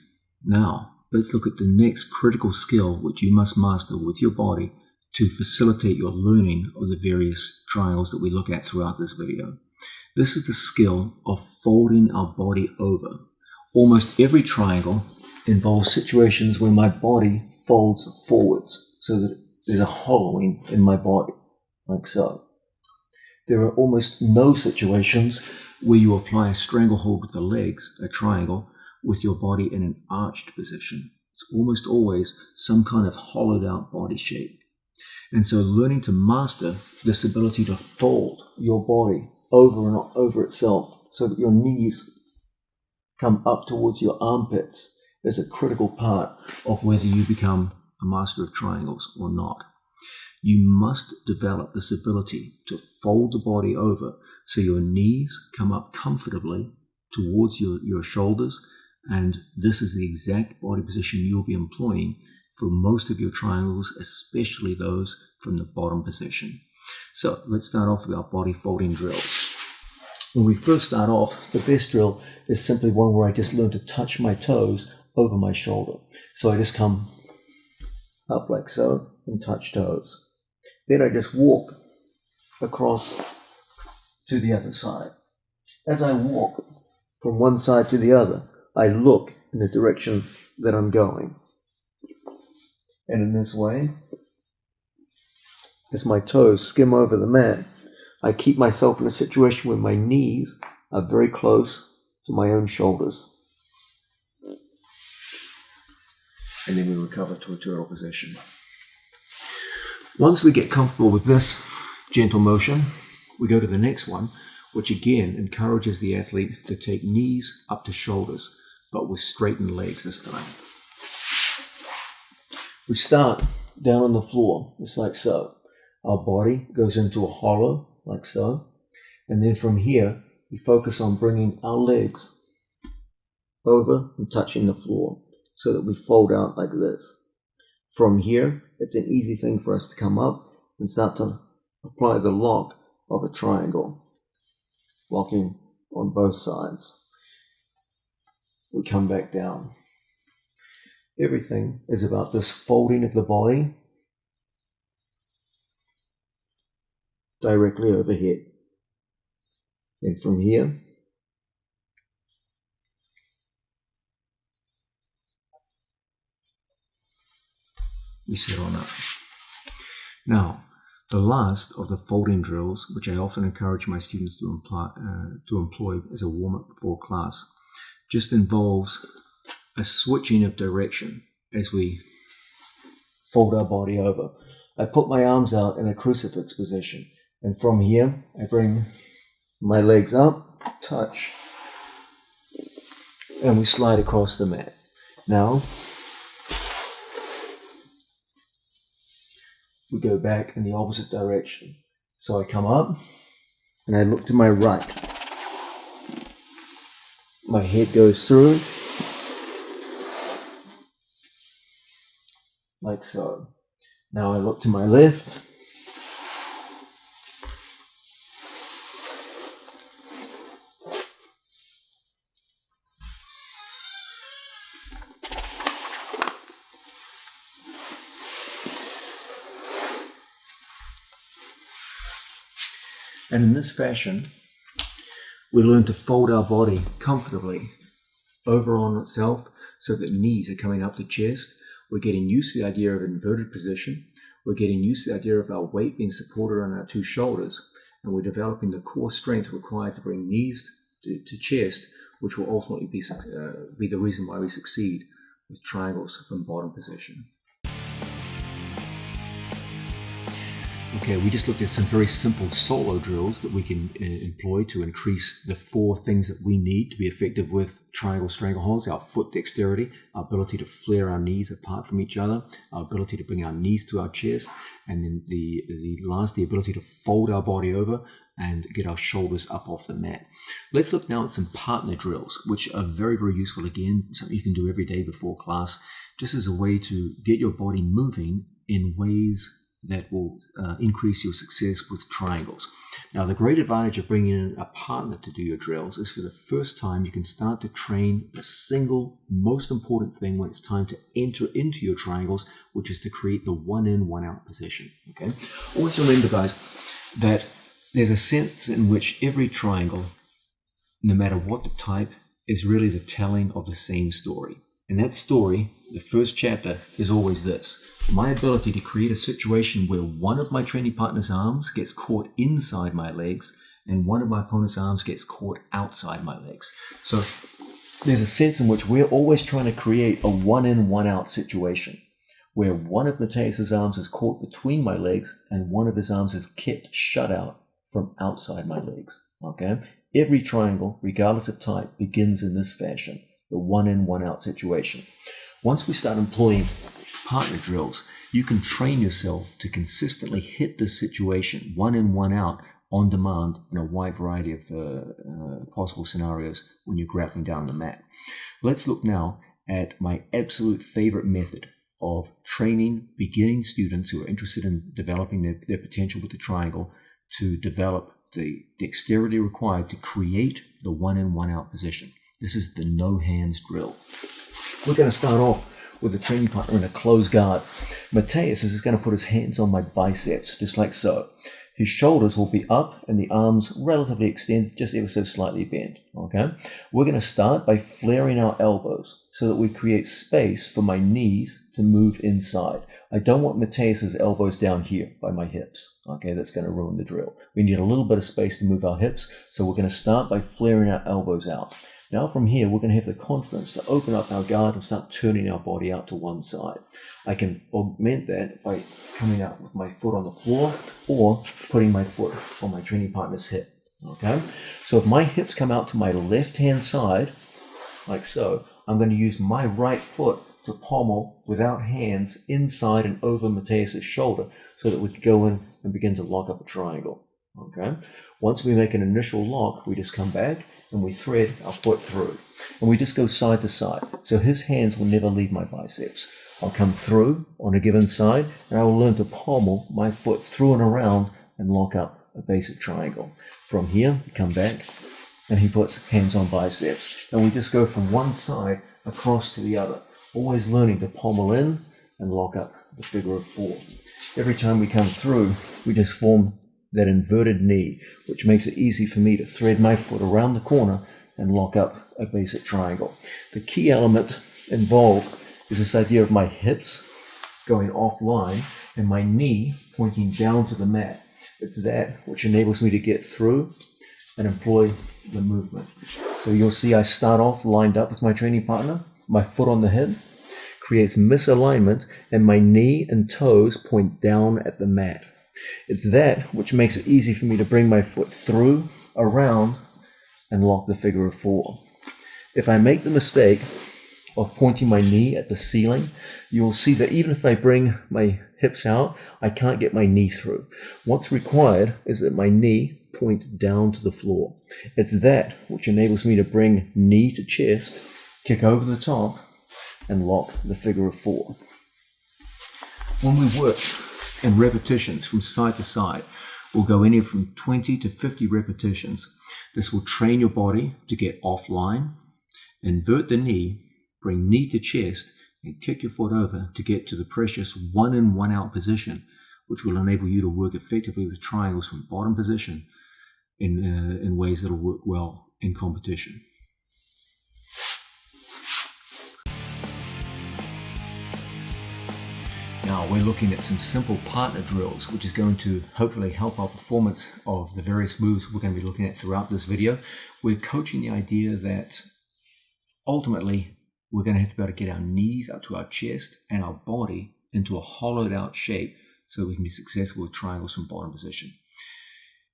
Now, let's look at the next critical skill which you must master with your body to facilitate your learning of the various triangles that we look at throughout this video. This is the skill of folding our body over. Almost every triangle involves situations where my body folds forwards so that there's a hollowing in my body, like so. There are almost no situations where you apply a stranglehold with the legs, a triangle, with your body in an arched position. It's almost always some kind of hollowed out body shape. And so learning to master this ability to fold your body over and over itself so that your knees come up towards your armpits is a critical part of whether you become a master of triangles or not. You must develop this ability to fold the body over so your knees come up comfortably towards your shoulders, and this is the exact body position you'll be employing for most of your triangles, especially those from the bottom position. So let's start off with our body folding drills. When we first start off, the best drill is simply one where I just learn to touch my toes over my shoulder. So I just come up like so and touch toes. Then I just walk across to the other side. As I walk from one side to the other, I look in the direction that I'm going. And in this way, as my toes skim over the mat, I keep myself in a situation where my knees are very close to my own shoulders. And then we recover to a turtle position. Once we get comfortable with this gentle motion. We go to the next one, which again encourages the athlete to take knees up to shoulders, but with straightened legs this time. We start down on the floor, just like so. Our body goes into a hollow, like so. And then from here, we focus on bringing our legs over and touching the floor so that we fold out like this. From here, it's an easy thing for us to come up and start to apply the lock of a triangle, locking on both sides. We come back down. Everything is about this folding of the body directly overhead. And from here, we sit on up. Now, the last of the folding drills, which I often encourage my students to employ as a warm-up before class, just involves a switching of direction as we fold our body over. I put my arms out in a crucifix position, and from here, I bring my legs up, touch, and we slide across the mat. Now, we go back in the opposite direction. So I come up and I look to my right. My head goes through like so. Now I look to my left. And in this fashion, we learn to fold our body comfortably over on itself so that knees are coming up to chest. We're getting used to the idea of inverted position. We're getting used to the idea of our weight being supported on our two shoulders. And we're developing the core strength required to bring knees to chest, which will ultimately be the reason why we succeed with triangles from bottom position. Okay, we just looked at some very simple solo drills that we can employ to increase the 4 things that we need to be effective with triangle strangleholds: our foot dexterity, our ability to flare our knees apart from each other, our ability to bring our knees to our chest, and then the ability to fold our body over and get our shoulders up off the mat. Let's look now at some partner drills, which are very, very useful. Again, something you can do every day before class, just as a way to get your body moving in ways that will increase your success with triangles. Now, the great advantage of bringing in a partner to do your drills is for the first time you can start to train the single most important thing when it's time to enter into your triangles, which is to create the 1 in, 1 out position. Okay. Always remember, guys, that there's a sense in which every triangle, no matter what the type, is really the telling of the same story. And that story, the first chapter, is always this: my ability to create a situation where one of my training partner's arms gets caught inside my legs and one of my opponent's arms gets caught outside my legs. So there's a sense in which we're always trying to create a 1 in, 1 out situation where one of Mateus's arms is caught between my legs and one of his arms is kept shut out from outside my legs. Okay? Every triangle, regardless of type, begins in this fashion: the 1 in, 1 out situation. Once we start employing partner drills, you can train yourself to consistently hit this situation, 1 in, 1 out, on demand in a wide variety of possible scenarios when you're grappling down the mat. Let's look now at my absolute favorite method of training beginning students who are interested in developing their potential with the triangle to develop the dexterity required to create the 1 in, 1 out position. This is the no hands drill. We're going to start off with the training partner in a closed guard. Mateus is going to put his hands on my biceps, just like so. His shoulders will be up and the arms relatively extended, just ever so slightly bent. Okay? We're going to start by flaring our elbows so that we create space for my knees to move inside. I don't want Mateus's elbows down here by my hips. Okay, that's going to ruin the drill. We need a little bit of space to move our hips, so we're going to start by flaring our elbows out. Now from here, we're going to have the confidence to open up our guard and start turning our body out to one side. I can augment that by coming out with my foot on the floor or putting my foot on my training partner's hip. Okay, so if my hips come out to my left-hand side, like so, I'm going to use my right foot to pommel without hands inside and over Mateus's shoulder so that we can go in and begin to lock up a triangle. Okay, once we make an initial lock, we just come back and we thread our foot through. And we just go side to side. So his hands will never leave my biceps. I'll come through on a given side and I will learn to pommel my foot through and around and lock up a basic triangle. From here, we come back and he puts hands on biceps. And we just go from one side across to the other, always learning to pommel in and lock up the figure of four. Every time we come through, we just form that inverted knee, which makes it easy for me to thread my foot around the corner and lock up a basic triangle. The key element involved is this idea of my hips going offline and my knee pointing down to the mat. It's that which enables me to get through and employ the movement. So you'll see I start off lined up with my training partner, my foot on the hip, creates misalignment, and my knee and toes point down at the mat. It's that which makes it easy for me to bring my foot through, around, and lock the figure of four. If I make the mistake of pointing my knee at the ceiling, you'll see that even if I bring my hips out, I can't get my knee through. What's required is that my knee point down to the floor. It's that which enables me to bring knee to chest, kick over the top, and lock the figure of four. When we work in repetitions from side to side, we'll go anywhere from 20 to 50 repetitions. This will train your body to get offline, invert the knee, bring knee to chest, and kick your foot over to get to the precious 1 in, 1 out position, which will enable you to work effectively with triangles from bottom position in ways that will work well in competition. Now we're looking at some simple partner drills, which is going to hopefully help our performance of the various moves we're going to be looking at throughout this video. We're coaching the idea that ultimately we're going to have to be able to get our knees up to our chest and our body into a hollowed out shape so we can be successful with triangles from bottom position.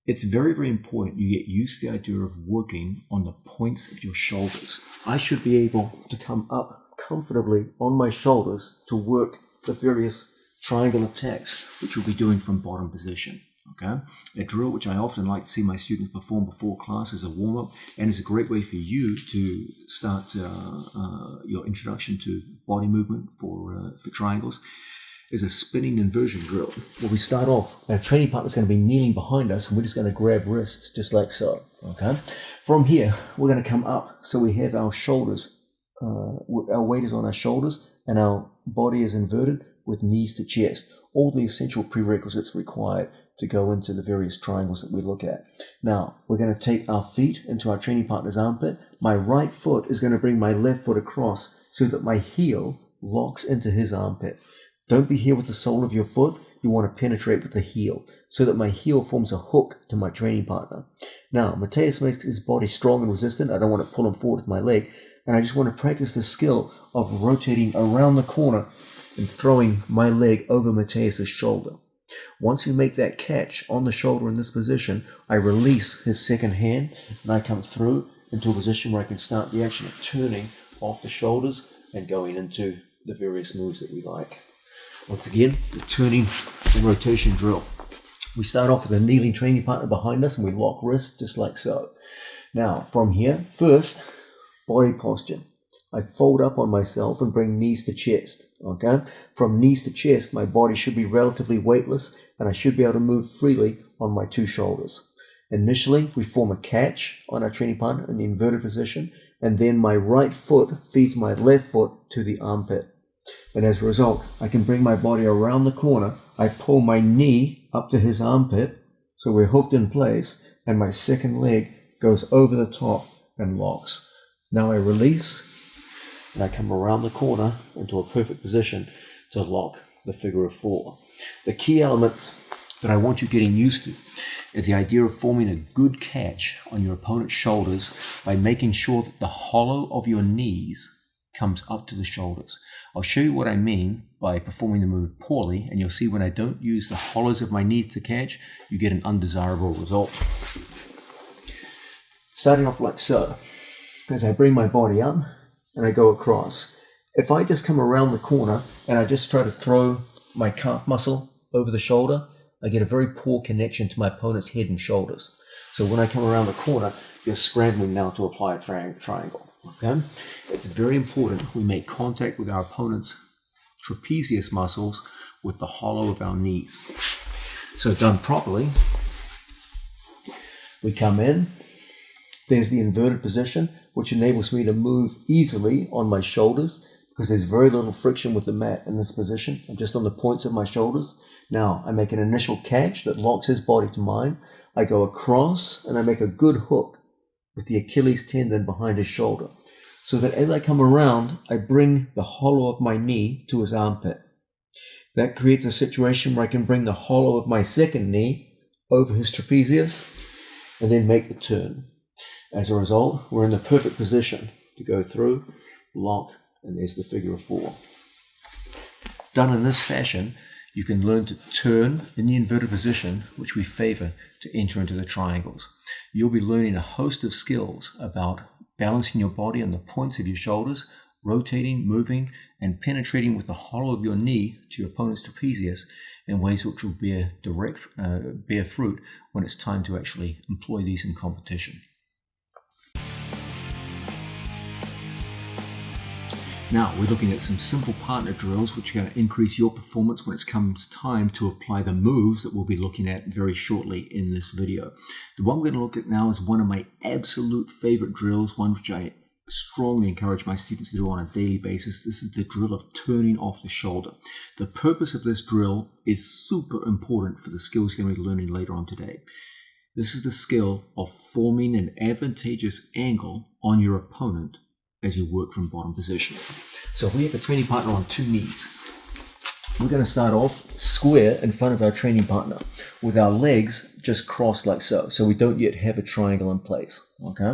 It's very, very important you get used to the idea of working on the points of your shoulders. I should be able to come up comfortably on my shoulders to work the various triangle attacks, which we'll be doing from bottom position. Okay, a drill which I often like to see my students perform before class as a warm-up, and is a great way for you to start your introduction to body movement for triangles, is a spinning inversion drill, where we start off, our training partner is going to be kneeling behind us, and we're just going to grab wrists just like so. Okay, from here we're going to come up so we have our shoulders, our weight is on our shoulders, and our body is inverted with knees to chest. All the essential prerequisites required to go into the various triangles that we look at. Now, we're going to take our feet into our training partner's armpit. My right foot is going to bring my left foot across so that my heel locks into his armpit. Don't be here with the sole of your foot. You want to penetrate with the heel so that my heel forms a hook to my training partner. Now, Mateus makes his body strong and resistant. I don't want to pull him forward with my leg. And I just want to practice the skill of rotating around the corner and throwing my leg over Mateus's shoulder. Once we make that catch on the shoulder in this position, I release his second hand and I come through into a position where I can start the action of turning off the shoulders and going into the various moves that we like. Once again, the turning and rotation drill. We start off with a kneeling training partner behind us and we lock wrists just like so. Now, from here, first, body posture. I fold up on myself and bring knees to chest. Okay? From knees to chest, my body should be relatively weightless and I should be able to move freely on my two shoulders. Initially, we form a catch on our training partner in the inverted position, and then my right foot feeds my left foot to the armpit. And as a result, I can bring my body around the corner. I pull my knee up to his armpit, so we're hooked in place, and my second leg goes over the top and locks. Now I release, and I come around the corner into a perfect position to lock the figure of four. The key elements that I want you getting used to is the idea of forming a good catch on your opponent's shoulders by making sure that the hollow of your knees comes up to the shoulders. I'll show you what I mean by performing the move poorly, and you'll see when I don't use the hollows of my knees to catch, you get an undesirable result. Starting off like so, as I bring my body up and I go across. If I just come around the corner and I just try to throw my calf muscle over the shoulder, I get a very poor connection to my opponent's head and shoulders. So when I come around the corner, you're scrambling now to apply a triangle. Okay? It's very important we make contact with our opponent's trapezius muscles with the hollow of our knees. So done properly, we come in. There's the inverted position, which enables me to move easily on my shoulders because there's very little friction with the mat in this position. I'm just on the points of my shoulders. Now I make an initial catch that locks his body to mine. I go across and I make a good hook with the Achilles tendon behind his shoulder, so that as I come around, I bring the hollow of my knee to his armpit. That creates a situation where I can bring the hollow of my second knee over his trapezius and then make the turn. As a result, we're in the perfect position to go through, lock, and there's the figure of four. Done in this fashion, you can learn to turn in the inverted position, which we favor to enter into the triangles. You'll be learning a host of skills about balancing your body on the points of your shoulders, rotating, moving, and penetrating with the hollow of your knee to your opponent's trapezius in ways which will bear fruit when it's time to actually employ these in competition. Now, we're looking at some simple partner drills which are going to increase your performance when it comes time to apply the moves that we'll be looking at very shortly in this video. The one we're going to look at now is one of my absolute favorite drills, one which I strongly encourage my students to do on a daily basis. This is the drill of turning off the shoulder. The purpose of this drill is super important for the skills you're going to be learning later on today. This is the skill of forming an advantageous angle on your opponent as you work from bottom position. So if we have a training partner on two knees, we're going to start off square in front of our training partner with our legs just crossed like so. So we don't yet have a triangle in place. Okay,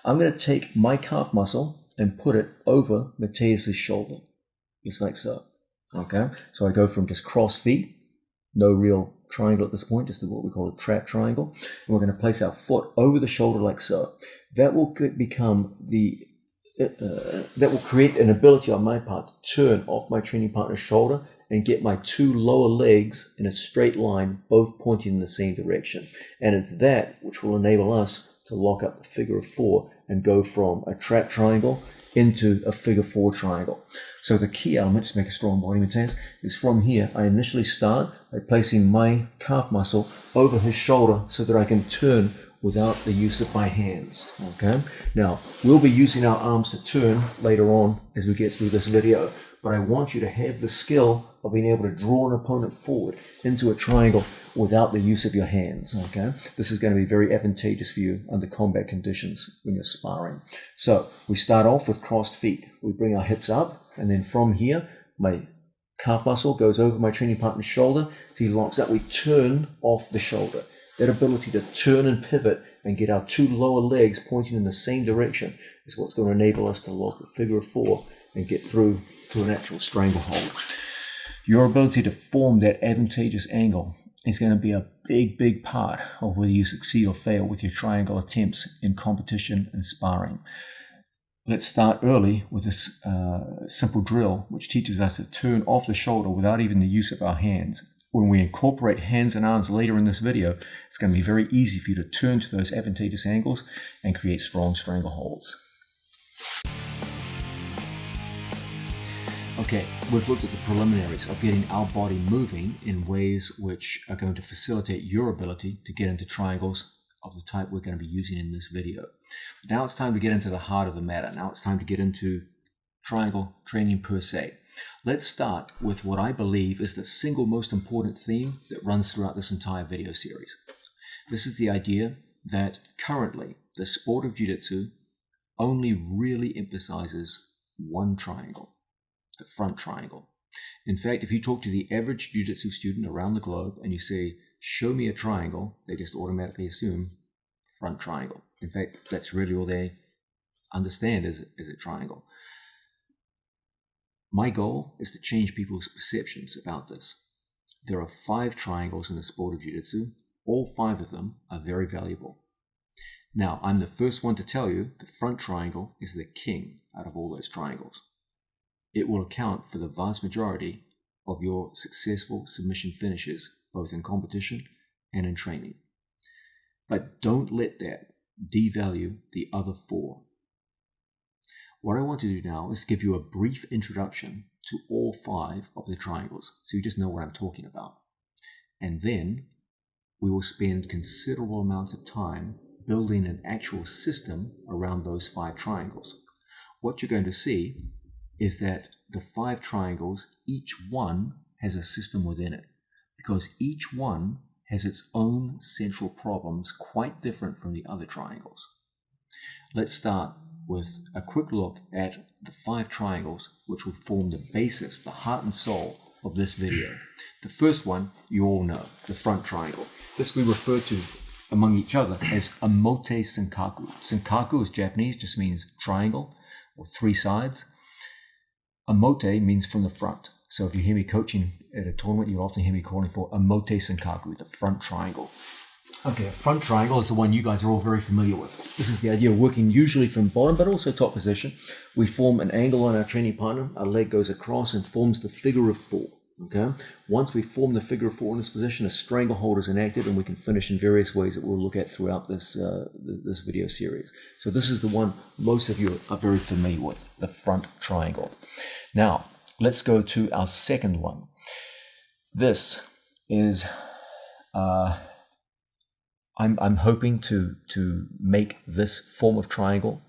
I'm going to take my calf muscle and put it over Mateus's shoulder, just like so. Okay, so I go from just crossed feet, no real triangle at this point, just what we call a trap triangle. And we're going to place our foot over the shoulder like so. That will become that will create an ability on my part to turn off my training partner's shoulder and get my two lower legs in a straight line, both pointing in the same direction. And it's that which will enable us to lock up the figure of four and go from a trap triangle into a figure four triangle. So the key element to make a strong body Mateus is from here. I initially start by placing my calf muscle over his shoulder so that I can turn without the use of my hands. Okay, now we'll be using our arms to turn later on as we get through this video, but I want you to have the skill of being able to draw an opponent forward into a triangle without the use of your hands. Okay, this is going to be very advantageous for you under combat conditions when you're sparring. So we start off with crossed feet. We bring our hips up, and then from here my calf muscle goes over my training partner's shoulder, so he locks up. We turn off the shoulder. That ability to turn and pivot and get our two lower legs pointing in the same direction is what's going to enable us to lock the figure of four and get through to an actual stranglehold. Your ability to form that advantageous angle is going to be a big part of whether you succeed or fail with your triangle attempts in competition and sparring. Let's start early with this simple drill which teaches us to turn off the shoulder without even the use of our hands. When we incorporate hands and arms later in this video, it's going to be very easy for you to turn to those advantageous angles and create strong strangleholds. Okay, we've looked at the preliminaries of getting our body moving in ways which are going to facilitate your ability to get into triangles of the type we're going to be using in this video. Now it's time to get into the heart of the matter. Now it's time to get into triangle training per se. Let's start with what I believe is the single most important theme that runs throughout this entire video series. This is the idea that currently the sport of jiu-jitsu only really emphasizes one triangle, the front triangle. In fact, if you talk to the average jiu-jitsu student around the globe and you say, show me a triangle, they just automatically assume front triangle. In fact, that's really all they understand is a triangle. My goal is to change people's perceptions about this. There are 5 triangles in the sport of Jiu-Jitsu. All 5 of them are very valuable. Now, I'm the first one to tell you the front triangle is the king out of all those triangles. It will account for the vast majority of your successful submission finishes, both in competition and in training. But don't let that devalue the other 4. What I want to do now is give you a brief introduction to all 5 of the triangles, so you just know what I'm talking about. And then we will spend considerable amounts of time building an actual system around those 5 triangles. What you're going to see is that the 5 triangles, each one has a system within it, because each one has its own central problems quite different from the other triangles. Let's start with a quick look at the 5 triangles which will form the basis, the heart and soul of this video. The first one you all know, the front triangle. This we refer to among each other as Omote Senkaku. Senkaku is Japanese, just means triangle or 3 sides. Omote means from the front. So if you hear me coaching at a tournament, you'll often hear me calling for Omote Senkaku, the front triangle. Okay, a front triangle is the one you guys are all very familiar with. This is the idea of working usually from bottom, but also top position. We form an angle on our training partner. Our leg goes across and forms the figure of 4. Okay. Once we form the figure of 4 in this position, a stranglehold is enacted, and we can finish in various ways that we'll look at throughout this this video series. So this is the one most of you are very familiar with, the front triangle. Now, let's go to our second one. This is I'm hoping to make this form of triangle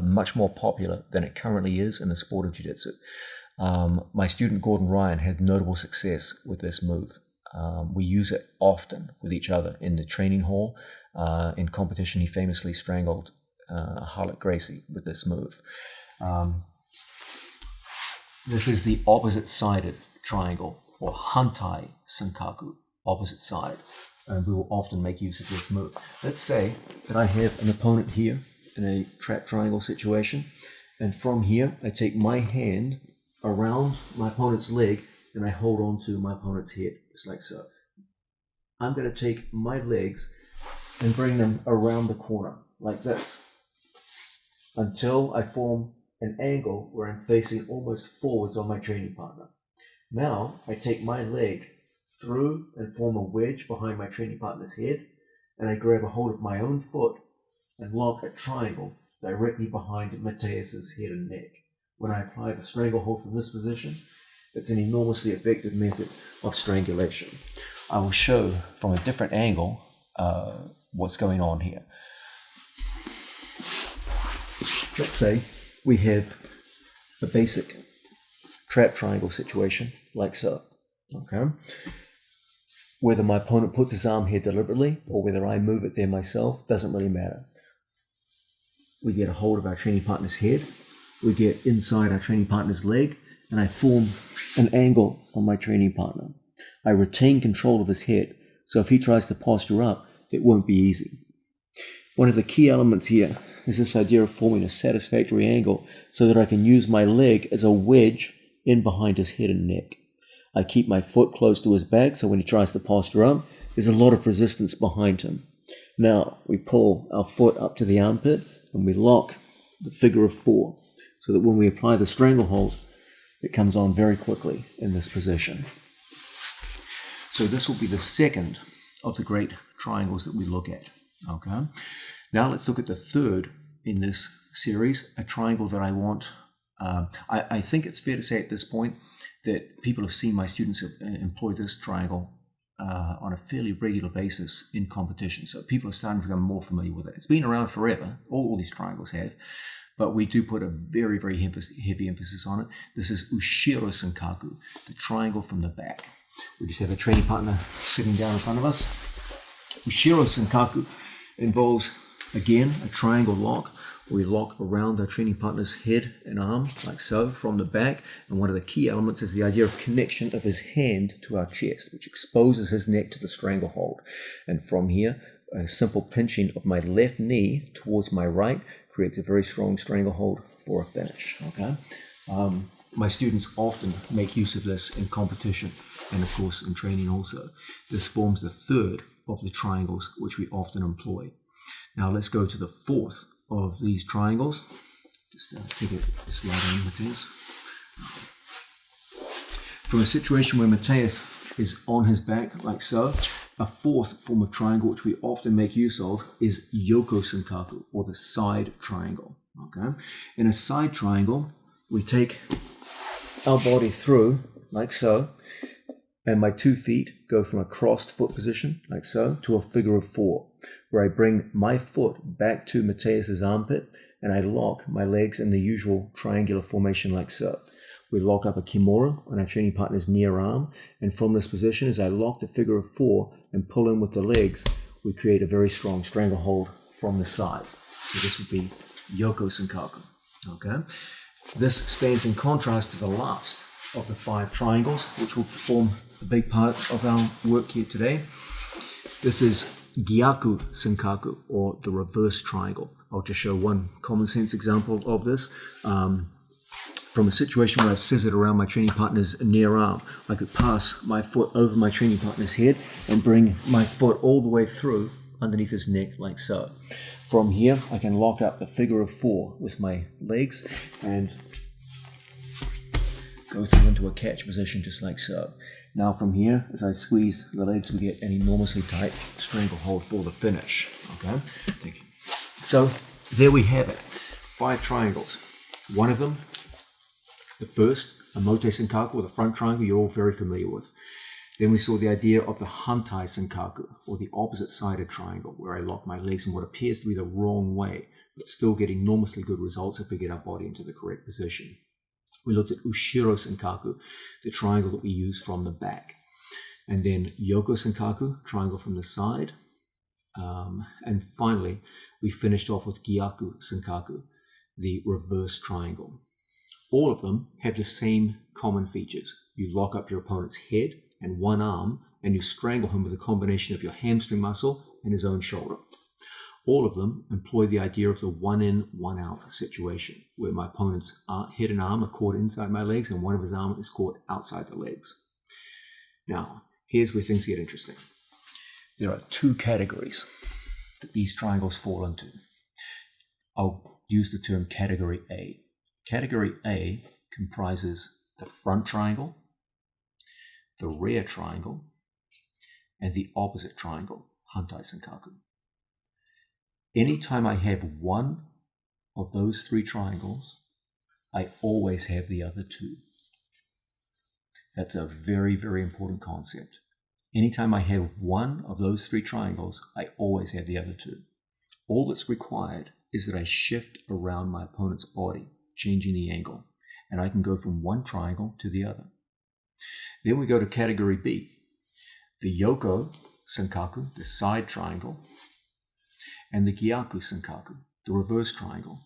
much more popular than it currently is in the sport of Jiu-Jitsu. My student Gordon Ryan had notable success with this move. We use it often with each other in the training hall. In competition, he famously strangled Harlot Gracie with this move. This is the opposite-sided triangle, or Hantai Senkaku, opposite side. And we will often make use of this move. Let's say that I have an opponent here in a trap triangle situation, and from here I take my hand around my opponent's leg and I hold on to my opponent's head, just like so. I'm going to take my legs and bring them around the corner, like this, until I form an angle where I'm facing almost forwards on my training partner. Now I take my leg through and form a wedge behind my training partner's head, and I grab a hold of my own foot and lock a triangle directly behind Mateus's head and neck. When I apply the stranglehold from this position, it's an enormously effective method of strangulation. I will show from a different angle what's going on here. Let's say we have a basic trap triangle situation, like so. Okay. Whether my opponent puts his arm here deliberately or whether I move it there myself doesn't really matter. We get a hold of our training partner's head, we get inside our training partner's leg, and I form an angle on my training partner. I retain control of his head, so if he tries to posture up, it won't be easy. One of the key elements here is this idea of forming a satisfactory angle so that I can use my leg as a wedge in behind his head and neck. I keep my foot close to his back, so when he tries to posture up, there's a lot of resistance behind him. Now, we pull our foot up to the armpit, and we lock the figure of 4, so that when we apply the stranglehold, it comes on very quickly in this position. So this will be the second of the great triangles that we look at. Okay. Now let's look at the third in this series, a triangle that I want. I think it's fair to say at this point that people have seen my students employ this triangle on a fairly regular basis in competition. So people are starting to become more familiar with it. It's been around forever. All these triangles have. But we do put a very, very heavy emphasis on it. This is Ushiro Senkaku, the triangle from the back. We just have a training partner sitting down in front of us. Ushiro Senkaku involves Again, a triangle lock. We lock around our training partner's head and arm, like so, from the back. And one of the key elements is the idea of connection of his hand to our chest, which exposes his neck to the stranglehold. And from here, a simple pinching of my left knee towards my right creates a very strong stranglehold for a finish. Okay. My students often make use of this in competition and, of course, in training also. This forms the third of the triangles which we often employ. Now let's go to the fourth of these triangles. Just take a slide in, Mateus. From a situation where Mateus is on his back, like so, a fourth form of triangle which we often make use of is Yoko Senkaku, or the side triangle. Okay. In a side triangle, we take our body through, like so, and my 2 feet go from a crossed foot position, like so, to a figure of 4, where I bring my foot back to Mateus's armpit, and I lock my legs in the usual triangular formation, like so. We lock up a kimura on our training partner's near arm, and from this position, as I lock the figure of 4 and pull in with the legs, we create a very strong stranglehold from the side. So this would be Yoko Senkaku. Okay. This stands in contrast to the last of the 5 triangles, which will form a big part of our work here today. This is Gyaku Senkaku, or the reverse triangle. I'll just show one common sense example of this. From a situation where I've scissored around my training partner's near arm, I could pass my foot over my training partner's head and bring my foot all the way through underneath his neck, like so. From here, I can lock up the figure of 4 with my legs and go through into a catch position, just like so. Now from here, as I squeeze the legs, we get an enormously tight stranglehold for the finish. Okay, thank you. So there we have it, 5 triangles. One of them, the first, a Mote Senkaku, or the front triangle, you're all very familiar with. Then we saw the idea of the Hantai Senkaku, or the opposite-sided triangle, where I lock my legs in what appears to be the wrong way, but still get enormously good results if we get our body into the correct position. We looked at Ushiro Senkaku, the triangle that we use from the back. And then Yoko Senkaku, triangle from the side. And finally, we finished off with Gyaku Senkaku, the reverse triangle. All of them have the same common features. You lock up your opponent's head and one arm, and you strangle him with a combination of your hamstring muscle and his own shoulder. All of them employ the idea of the one in, one out situation, where my opponent's head and arm are caught inside my legs and one of his arms is caught outside the legs. Now, here's where things get interesting. There are 2 categories that these triangles fall into. I'll use the term category A. Category A comprises the front triangle, the rear triangle, and the opposite triangle, Hantai Senkaku. Anytime I have one of those 3 triangles, I always have the other 2. That's a very, very important concept. Anytime I have one of those 3 triangles, I always have the other 2. All that's required is that I shift around my opponent's body, changing the angle, and I can go from one triangle to the other. Then we go to category B, the Yoko Senkaku, the side triangle, and the Gyaku Senkaku, the reverse triangle.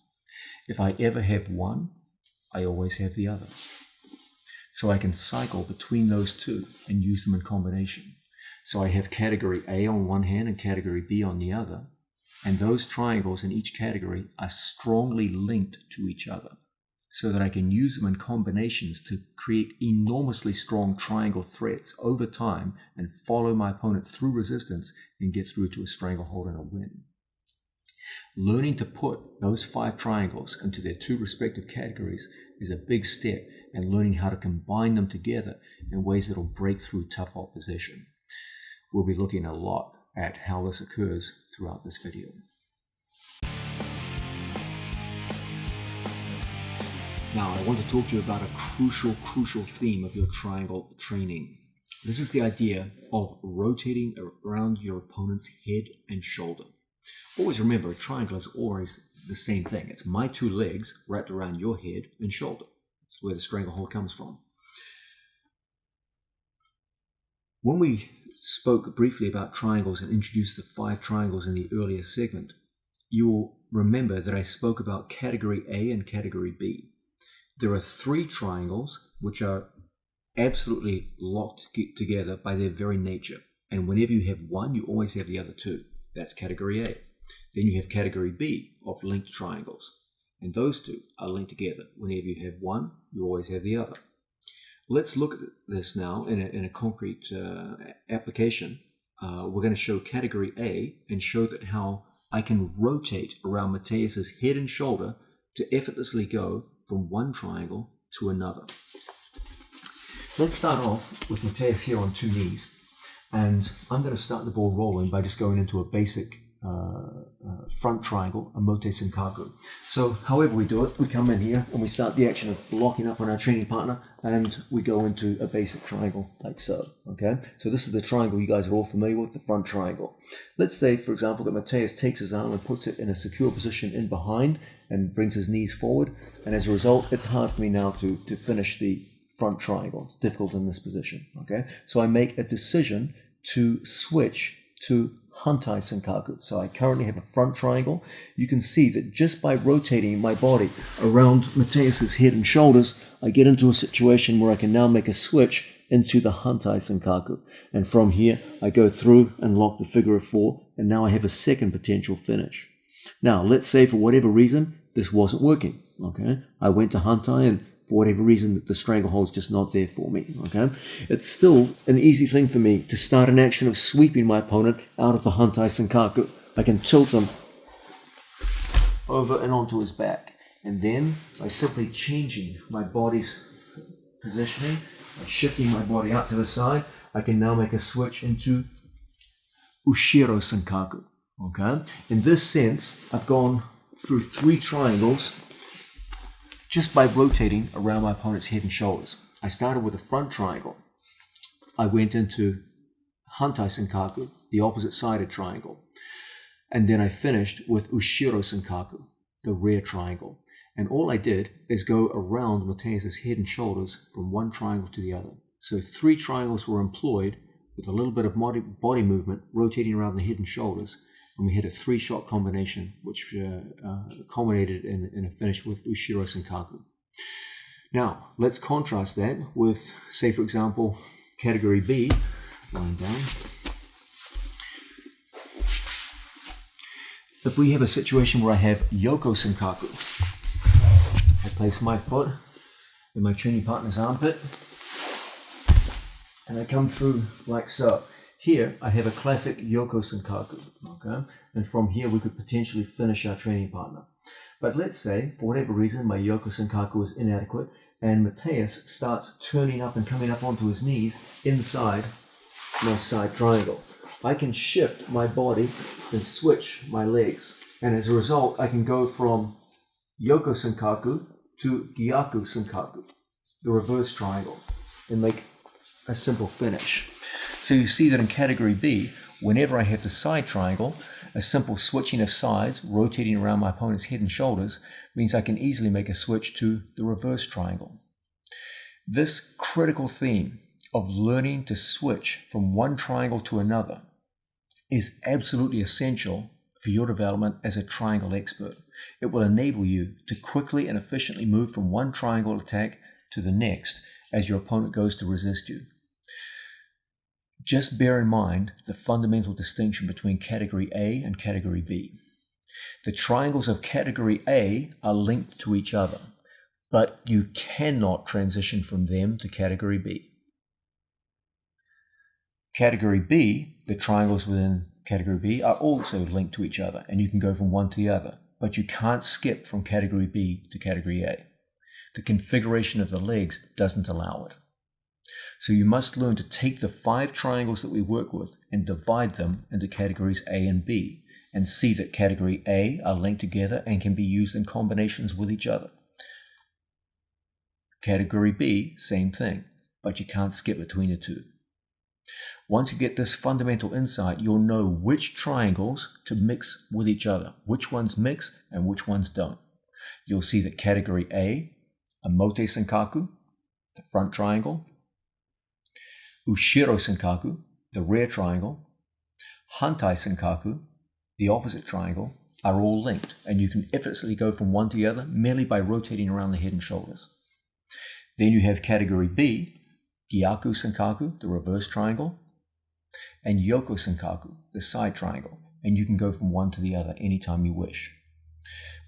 If I ever have one, I always have the other. So I can cycle between those 2 and use them in combination. So I have category A on one hand and category B on the other, and those triangles in each category are strongly linked to each other, so that I can use them in combinations to create enormously strong triangle threats over time and follow my opponent through resistance and get through to a stranglehold and a win. Learning to put those 5 triangles into their 2 respective categories is a big step, and learning how to combine them together in ways that will break through tough opposition. We'll be looking a lot at how this occurs throughout this video. Now, I want to talk to you about a crucial theme of your triangle training. This is the idea of rotating around your opponent's head and shoulder. Always remember, a triangle is always the same thing. It's my 2 legs wrapped around your head and shoulder. That's where the stranglehold comes from. When we spoke briefly about triangles and introduced the 5 triangles in the earlier segment, you will remember that I spoke about category A and category B. There are 3 triangles which are absolutely locked together by their very nature. And whenever you have one, you always have the other 2. That's category A. Then you have category B of linked triangles. And those 2 are linked together. Whenever you have one, you always have the other. Let's look at this now in a concrete application. We're going to show category A and show that how I can rotate around Mateus's head and shoulder to effortlessly go from one triangle to another. Let's start off with Mateus here on 2 knees. And I'm going to start the ball rolling by just going into a basic front triangle, a Mote Senkaku. So however we do it, we come in here and we start the action of locking up on our training partner, and we go into a basic triangle like so. Okay, so this is the triangle you guys are all familiar with, the front triangle. Let's say, for example, that Mateus takes his arm and puts it in a secure position in behind and brings his knees forward, and as a result, it's hard for me now to finish the front triangle. It's difficult in this position. Okay, so I make a decision to switch to Hantai Senkaku. So I currently have a front triangle. You can see that just by rotating my body around Mateus's head and shoulders, I get into a situation where I can now make a switch into the Hantai Senkaku. And from here, I go through and lock the figure of 4, and now I have a second potential finish. Now, let's say for whatever reason, this wasn't working. Okay, I went to Hantai, and for whatever reason, the stranglehold's just not there for me. Okay, it's still an easy thing for me to start an action of sweeping my opponent out of the Hantai Senkaku. I can tilt him over and onto his back, and then by simply changing my body's positioning, by shifting my body out to the side, I can now make a switch into Ushiro Senkaku. Okay, in this sense, I've gone through 3 triangles just by rotating around my opponent's head and shoulders. I started with a front triangle. I went into Hantai Senkaku, the opposite-sided triangle. And then I finished with Ushiro Senkaku, the rear triangle. And all I did is go around Mateus's head and shoulders from one triangle to the other. So 3 triangles were employed with a little bit of body movement rotating around the head and shoulders. And we had a 3-shot combination, which culminated in a finish with Ushiro Senkaku. Now, let's contrast that with, say, for example, category B, lying down. If we have a situation where I have Yoko Senkaku, I place my foot in my training partner's armpit, and I come through like so. Here, I have a classic Yoko Senkaku, okay? And from here, we could potentially finish our training partner. But let's say, for whatever reason, my Yoko Senkaku is inadequate, and Mateus starts turning up and coming up onto his knees inside my side triangle. I can shift my body and switch my legs. And as a result, I can go from Yoko Senkaku to Gyaku Senkaku, the reverse triangle, and make a simple finish. So you see that in category B, whenever I have the side triangle, a simple switching of sides, rotating around my opponent's head and shoulders, means I can easily make a switch to the reverse triangle. This critical theme of learning to switch from one triangle to another is absolutely essential for your development as a triangle expert. It will enable you to quickly and efficiently move from one triangle attack to the next as your opponent goes to resist you. Just bear in mind the fundamental distinction between category A and category B. The triangles of category A are linked to each other, but you cannot transition from them to category B. Category B, the triangles within category B are also linked to each other, and you can go from one to the other, but you can't skip from category B to category A. The configuration of the legs doesn't allow it. So you must learn to take the 5 triangles that we work with and divide them into categories A and B, and see that category A are linked together and can be used in combinations with each other. Category B, same thing, but you can't skip between the 2. Once you get this fundamental insight, you'll know which triangles to mix with each other, which ones mix and which ones don't. You'll see that category A, Mote Senkaku, the front triangle, Ushiro Senkaku, the rear triangle, Hantai Senkaku, the opposite triangle, are all linked, and you can effortlessly go from one to the other merely by rotating around the head and shoulders. Then you have category B, Gyaku Sankaku, the reverse triangle, and Yoko Sankaku, the side triangle, and you can go from one to the other anytime you wish.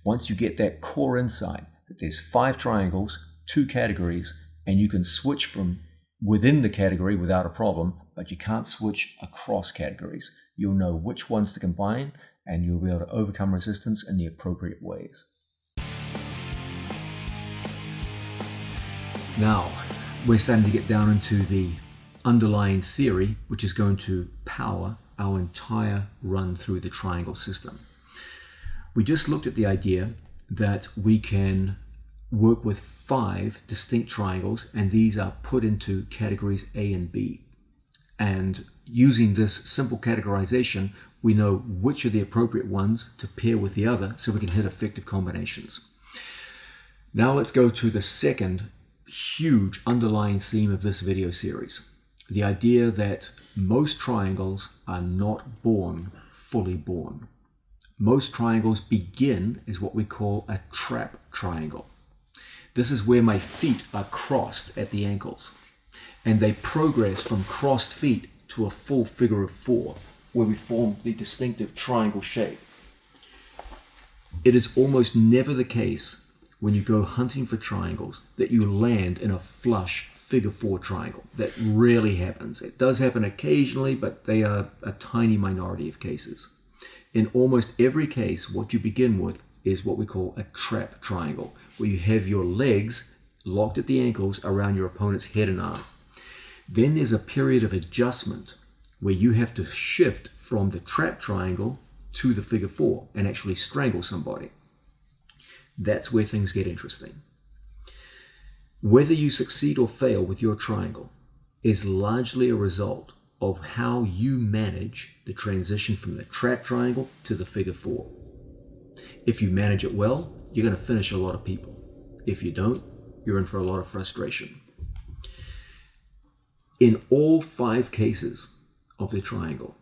Once you get that core insight that there's 5 triangles, 2 categories, and you can switch from within the category without a problem, but you can't switch across categories, you'll know which ones to combine, and you'll be able to overcome resistance in the appropriate ways. Now, we're starting to get down into the underlying theory, which is going to power our entire run through the triangle system. We just looked at the idea that we can work with 5 distinct triangles, and these are put into categories A and B. And using this simple categorization, we know which are the appropriate ones to pair with the other so we can hit effective combinations. Now let's go to the second huge underlying theme of this video series. The idea that most triangles are not born fully born. Most triangles begin as what we call a trap triangle. This is where my feet are crossed at the ankles, and they progress from crossed feet to a full figure of 4, where we form the distinctive triangle shape. It is almost never the case when you go hunting for triangles that you land in a flush figure 4 triangle. That rarely happens. It does happen occasionally, but they are a tiny minority of cases. In almost every case, what you begin with is what we call a trap triangle, where you have your legs locked at the ankles around your opponent's head and arm. Then there's a period of adjustment where you have to shift from the trap triangle to the figure 4 and actually strangle somebody. That's where things get interesting. Whether you succeed or fail with your triangle is largely a result of how you manage the transition from the trap triangle to the figure 4. If you manage it well, you're going to finish a lot of people. If you don't, you're in for a lot of frustration. In all 5 cases of the triangle,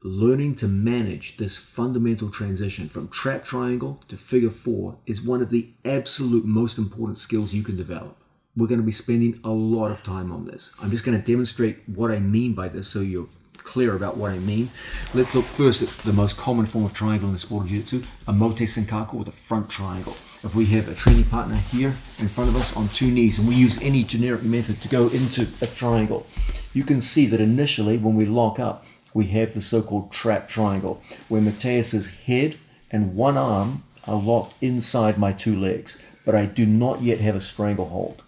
learning to manage this fundamental transition from trap triangle to figure 4 is one of the absolute most important skills you can develop. We're going to be spending a lot of time on this. I'm just going to demonstrate what I mean by this so you're clear about what I mean. Let's look first at the most common form of triangle in the sport of jiu-jitsu, a mote sankaku, or the front triangle. If we have a training partner here in front of us on 2 knees and we use any generic method to go into a triangle, you can see that initially when we lock up, we have the so-called trap triangle, where Mateus's head and one arm are locked inside my 2 legs, but I do not yet have a stranglehold.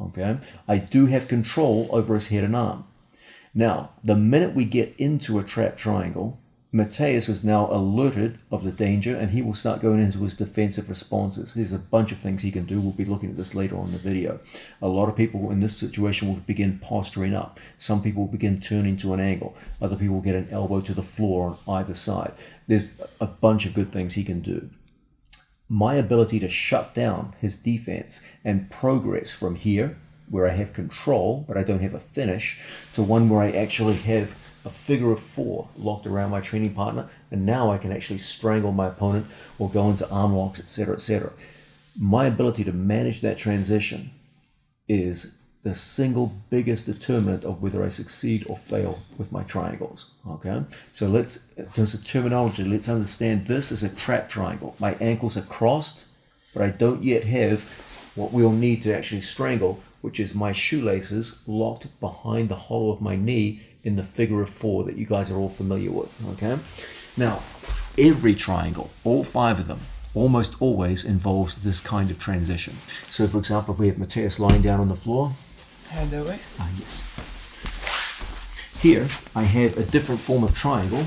Okay, I do have control over his head and arm. Now, the minute we get into a trap triangle, Mateus is now alerted of the danger and he will start going into his defensive responses. There's a bunch of things he can do. We'll be looking at this later on in the video. A lot of people in this situation will begin posturing up. Some people will begin turning to an angle. Other people will get an elbow to the floor on either side. There's a bunch of good things he can do. My ability to shut down his defense and progress from here, where I have control but I don't have a finish, to one where I actually have a figure of 4 locked around my training partner, and now I can actually strangle my opponent or go into arm locks, etc., etc. My ability to manage that transition is the single biggest determinant of whether I succeed or fail with my triangles. Okay, so let's, in terms of terminology, let's understand this as a trap triangle. My ankles are crossed, but I don't yet have what we'll need to actually strangle, which is my shoelaces locked behind the hollow of my knee in the figure of 4 that you guys are all familiar with. Okay, now every triangle, all 5 of them, almost always involves this kind of transition. So for example, if we have Mateus lying down on the floor, hand away. Yes. Here I have a different form of triangle,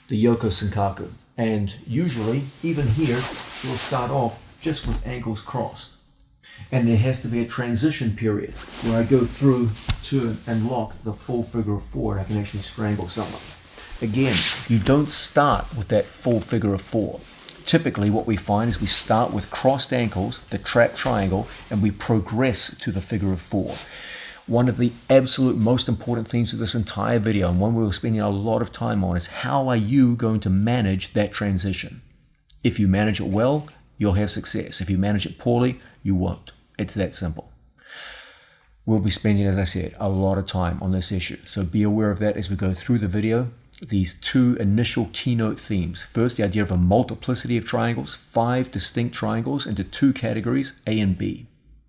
the Yoko Sankaku, and usually even here we'll start off just with ankles crossed. And there has to be a transition period where I go through, turn, and lock the full figure of 4, and I can actually strangle someone. Again, you don't start with that full figure of 4. Typically what we find is we start with crossed ankles, the trap triangle, and we progress to the figure of 4. One of the absolute most important things of this entire video, and one we're spending a lot of time on, is how are you going to manage that transition? If you manage it well, you'll have success. If you manage it poorly, you won't. It's that simple. We'll be spending, as I said, a lot of time on this issue. So be aware of that as we go through the video. These two initial keynote themes. First, the idea of a multiplicity of triangles, 5 distinct triangles into 2 categories, A and B.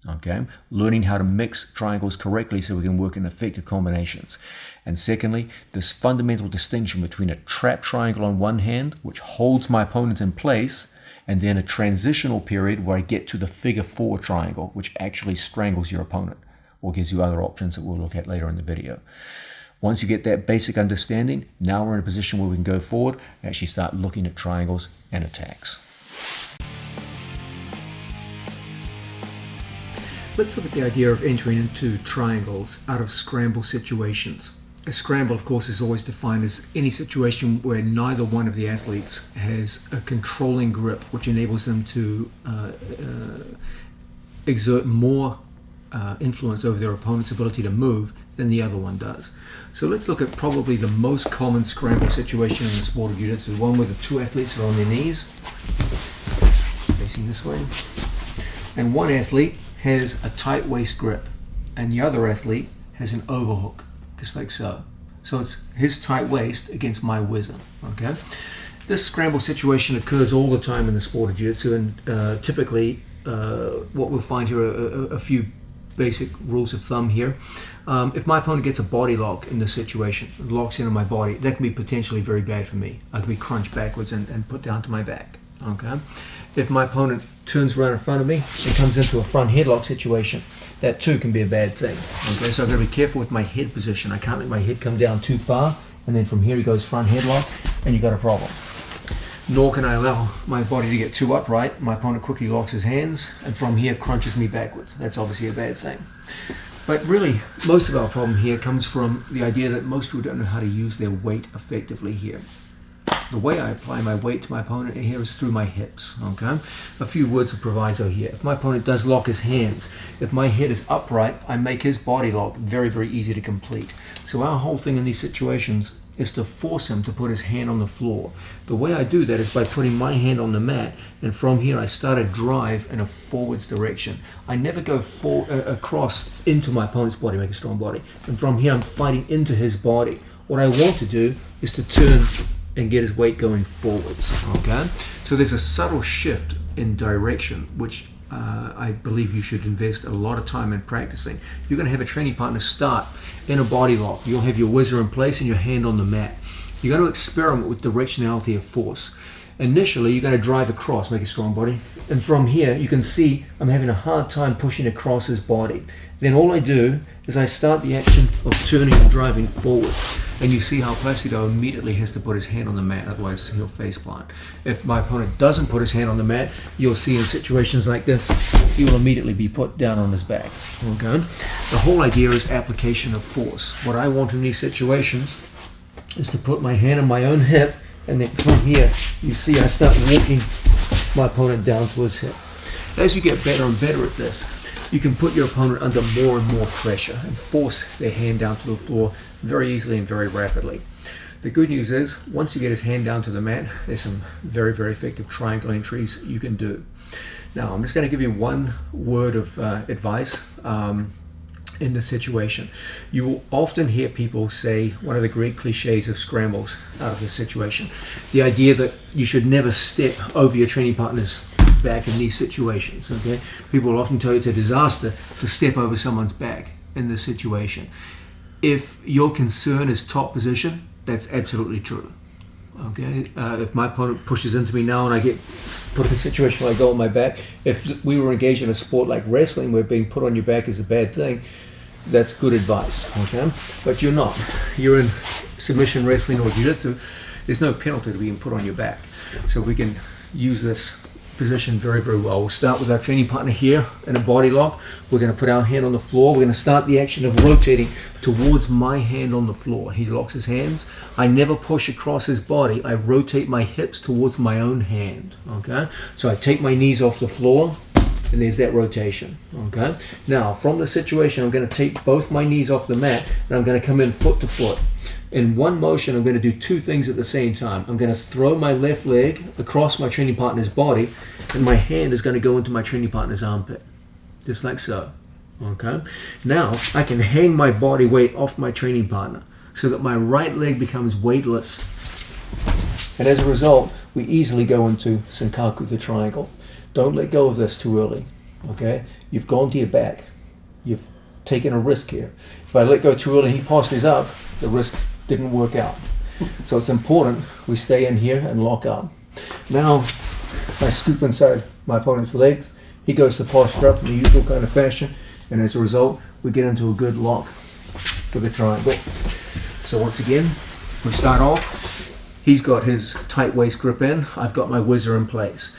Okay, learning how to mix triangles correctly so we can work in effective combinations. And secondly, this fundamental distinction between a trap triangle on one hand, which holds my opponent in place, and then a transitional period where I get to the figure 4 triangle, which actually strangles your opponent, or gives you other options that we'll look at later in the video. Once you get that basic understanding, now we're in a position where we can go forward and actually start looking at triangles and attacks. Let's look at the idea of entering into triangles out of scramble situations. A scramble, of course, is always defined as any situation where neither one of the athletes has a controlling grip, which enables them to exert more influence over their opponent's ability to move than the other one does. So let's look at probably the most common scramble situation in the sport of jiu-jitsu, one where the two athletes are on their knees, facing this way, and one athlete has a tight waist grip and the other athlete has an overhook, just like so. So it's his tight waist against my whizzer, okay? This scramble situation occurs all the time in the sport of jiu-jitsu, and typically what we'll find here are a few basic rules of thumb here. If my opponent gets a body lock in this situation, locks into my body, that can be potentially very bad for me. I can be crunched backwards and put down to my back, okay? If my opponent turns around in front of me and comes into a front headlock situation, that too can be a bad thing. Okay, so I've got to be careful with my head position. I can't let my head come down too far, and then from here he goes front headlock, and you've got a problem. Nor can I allow my body to get too upright. My opponent quickly locks his hands, and from here crunches me backwards. That's obviously a bad thing. But really, most of our problem here comes from the idea that most people don't know how to use their weight effectively here. The way I apply my weight to my opponent here is through my hips, okay? A few words of proviso here. If my opponent does lock his hands, if my head is upright, I make his body lock very, very easy to complete. So our whole thing in these situations is to force him to put his hand on the floor. The way I do that is by putting my hand on the mat, and from here I start a drive in a forwards direction. I never go across into my opponent's body, make a strong body. And from here I'm fighting into his body. What I want to do is to turn and get his weight going forwards, okay? So there's a subtle shift in direction, which I believe you should invest a lot of time in practicing. You're going to have a training partner start in a body lock. You'll have your whizzer in place and your hand on the mat. You're going to experiment with directionality of force. Initially, you're going to drive across, make a strong body, and from here you can see I'm having a hard time pushing across his body. Then all I do is I start the action of turning and driving forward. And you see how Placido immediately has to put his hand on the mat, otherwise he'll face plant. If my opponent doesn't put his hand on the mat, you'll see in situations like this, he will immediately be put down on his back. Okay? The whole idea is application of force. What I want in these situations is to put my hand on my own hip, and then from here, you see I start walking my opponent down to his hip. As you get better and better at this, you can put your opponent under more and more pressure and force their hand down to the floor very easily and very rapidly. The good news is, once you get his hand down to the mat, there's some very, very effective triangle entries you can do. Now, I'm just going to give you one word of advice in this situation. You will often hear people say one of the great cliches of scrambles out of this situation. The idea that you should never step over your training partner's back in these situations, okay? People will often tell you it's a disaster to step over someone's back in this situation. If your concern is top position, that's absolutely true. Okay, if my opponent pushes into me now and I get put in a situation where I go on my back, if we were engaged in a sport like wrestling where being put on your back is a bad thing, that's good advice, okay? But you're not. You're in submission wrestling or jiu-jitsu. There's no penalty to being put on your back. So we can use this position very, very well. We'll start with our training partner here in a body lock. We're going to put our hand on the floor. We're going to start the action of rotating towards my hand on the floor. He locks his hands. I never push across his body. I rotate my hips towards my own hand. Okay? So I take my knees off the floor. And there's that rotation. Okay. Now, from the situation, I'm going to take both my knees off the mat, and I'm going to come in foot to foot. In one motion, I'm going to do two things at the same time. I'm going to throw my left leg across my training partner's body, and my hand is going to go into my training partner's armpit, just like so. Okay. Now, I can hang my body weight off my training partner so that my right leg becomes weightless. And as a result, we easily go into Senkaku, the triangle. Don't let go of this too early. Okay. You've gone to your back. You've taken a risk here. If I let go too early and he postures up, the risk didn't work out. So it's important we stay in here and lock up. Now, I scoop inside my opponent's legs. He goes to posture up in the usual kind of fashion, and as a result, we get into a good lock for the triangle. So once again, we start off. He's got his tight waist grip in. I've got my whizzer in place.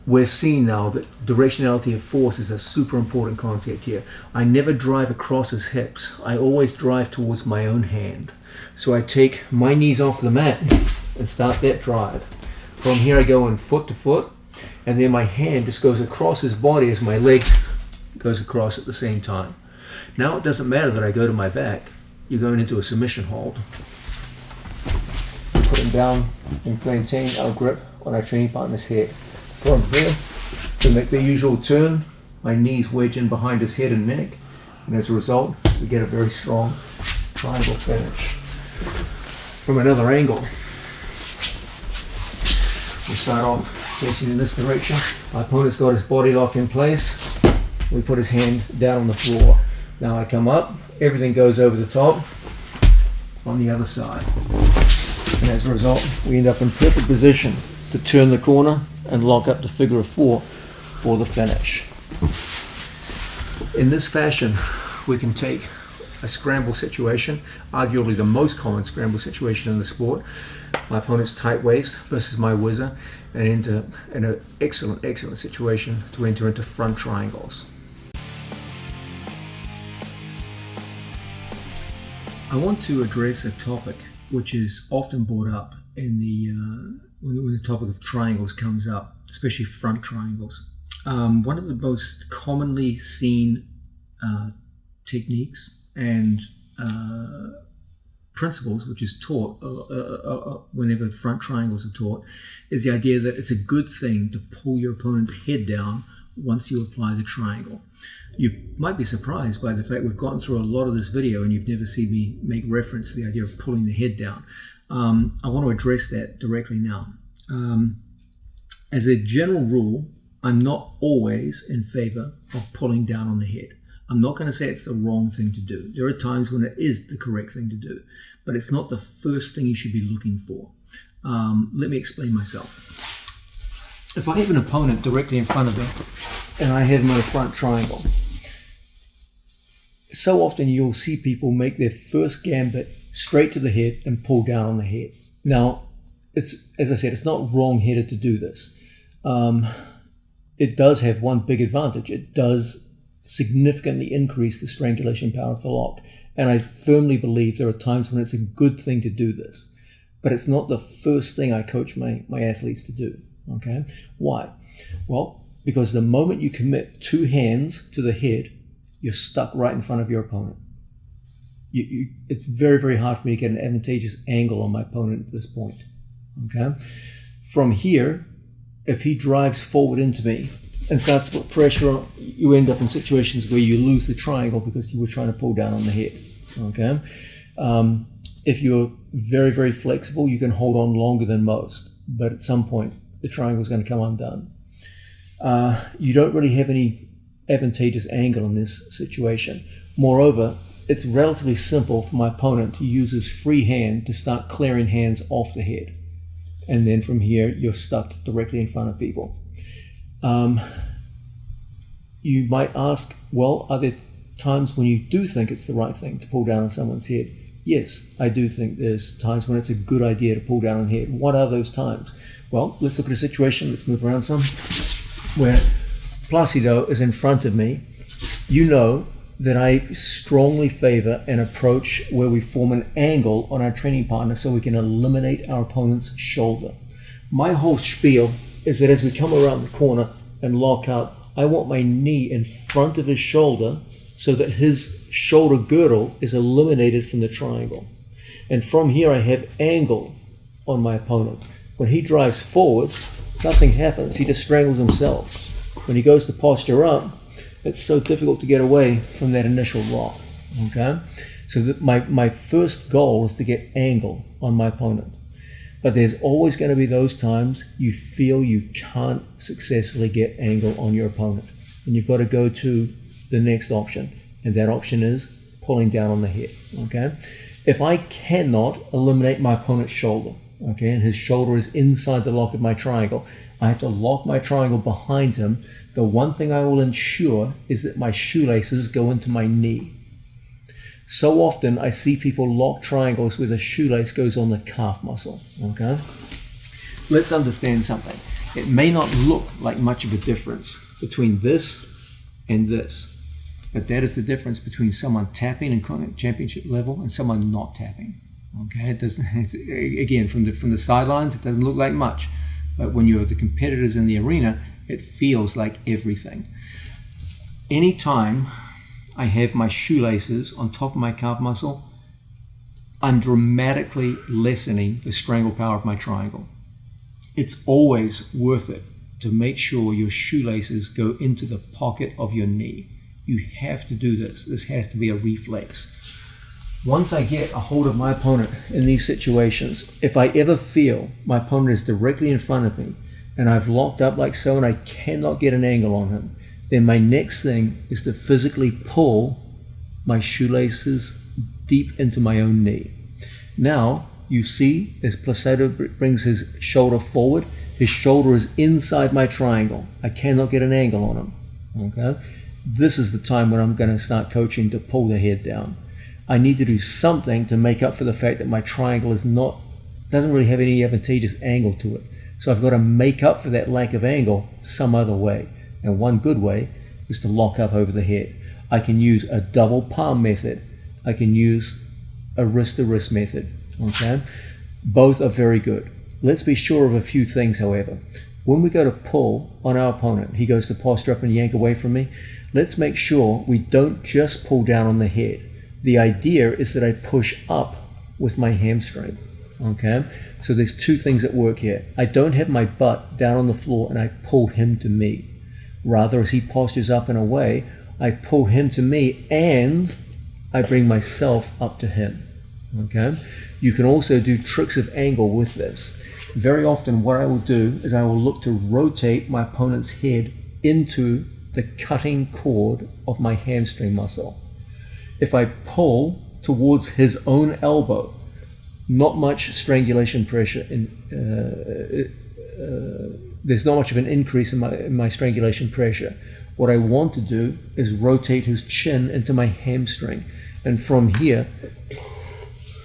We're seeing now that directionality of force is a super important concept here. I never drive across his hips. I always drive towards my own hand. So I take my knees off the mat and start that drive. From here I go in foot to foot, and then my hand just goes across his body as my leg goes across at the same time. Now it doesn't matter that I go to my back. You're going into a submission hold. Put him down and maintain our grip on our training partner's head. From here, to make the usual turn, my knees wedge in behind his head and neck, and as a result, we get a very strong triangle finish. From another angle, we start off facing in this direction. My opponent's got his body lock in place. We put his hand down on the floor. Now I come up, everything goes over the top on the other side. And as a result, we end up in perfect position to turn the corner and lock up the figure of four for the finish. In this fashion, we can take a scramble situation, arguably the most common scramble situation in the sport, my opponent's tight waist versus my whizzer, and into an excellent situation to enter into front triangles. I want to address a topic which is often brought up in when the topic of triangles comes up, especially front triangles. One of the most commonly seen techniques and principles which is taught whenever front triangles are taught is the idea that it's a good thing to pull your opponent's head down once you apply the triangle. You might be surprised by the fact we've gotten through a lot of this video and you've never seen me make reference to the idea of pulling the head down. I want to address that directly now. As a general rule, I'm not always in favor of pulling down on the head. I'm not going to say it's the wrong thing to do. There are times when it is the correct thing to do, but it's not the first thing you should be looking for. Let me explain myself. If I have an opponent directly in front of me and I have him in a front triangle, so often you'll see people make their first gambit straight to the head and pull down on the head. Now, as I said, it's not wrong-headed to do this. It does have one big advantage. It does significantly increase the strangulation power of the lock. And I firmly believe there are times when it's a good thing to do this. But it's not the first thing I coach my athletes to do. Okay? Why? Well, because the moment you commit two hands to the head, you're stuck right in front of your opponent. It's very, very hard for me to get an advantageous angle on my opponent at this point. Okay? From here, if he drives forward into me and starts to put pressure on, you end up in situations where you lose the triangle because you were trying to pull down on the head. Okay? If you're very, very flexible, you can hold on longer than most, but at some point, the triangle is going to come undone. You don't really have any advantageous angle in this situation. Moreover, it's relatively simple for my opponent to use his free hand to start clearing hands off the head. And then from here, you're stuck directly in front of people. You might ask, well, are there times when you do think it's the right thing to pull down on someone's head? Yes, I do think there's times when it's a good idea to pull down on the head. What are those times? Well, let's look at a situation, let's move around some, where Placido is in front of me. You know that I strongly favor an approach where we form an angle on our training partner so we can eliminate our opponent's shoulder. My whole spiel is that as we come around the corner and lock up, I want my knee in front of his shoulder so that his shoulder girdle is eliminated from the triangle. And from here I have angle on my opponent. When he drives forward, nothing happens. He just strangles himself. When he goes to posture up, it's so difficult to get away from that initial lock. Okay? So my first goal is to get angle on my opponent. But there's always going to be those times you feel you can't successfully get angle on your opponent. And you've got to go to the next option. And that option is pulling down on the head. Okay? If I cannot eliminate my opponent's shoulder, okay, and his shoulder is inside the lock of my triangle, I have to lock my triangle behind him. The one thing I will ensure is that my shoelaces go into my knee. So often I see people lock triangles where the shoelace goes on the calf muscle. Okay? Let's understand something. It may not look like much of a difference between this and this, but that is the difference between someone tapping in championship level and someone not tapping. Okay? It doesn't. Again, from the sidelines, it doesn't look like much, but when you're the competitors in the arena, it feels like everything. Anytime I have my shoelaces on top of my calf muscle, I'm dramatically lessening the strangle power of my triangle. It's always worth it to make sure your shoelaces go into the pocket of your knee. You have to do this. This has to be a reflex. Once I get a hold of my opponent in these situations, if I ever feel my opponent is directly in front of me and I've locked up like so and I cannot get an angle on him, then my next thing is to physically pull my shoelaces deep into my own knee. Now, you see, as Placido brings his shoulder forward, his shoulder is inside my triangle. I cannot get an angle on him. Okay? This is the time when I'm going to start coaching to pull the head down. I need to do something to make up for the fact that my triangle doesn't really have any advantageous angle to it. So I've got to make up for that lack of angle some other way. And one good way is to lock up over the head. I can use a double palm method. I can use a wrist-to-wrist method. Okay? Both are very good. Let's be sure of a few things, however. When we go to pull on our opponent, he goes to posture up and yank away from me. Let's make sure we don't just pull down on the head. The idea is that I push up with my hamstring. Okay? So there's two things at work here. I don't have my butt down on the floor and I pull him to me. Rather, as he postures up and away, I pull him to me and I bring myself up to him. Okay? You can also do tricks of angle with this. Very often what I will do is I will look to rotate my opponent's head into the cutting cord of my hamstring muscle. If I pull towards his own elbow, not much strangulation pressure there's not much of an increase in my strangulation pressure. What I want to do is rotate his chin into my hamstring. And from here,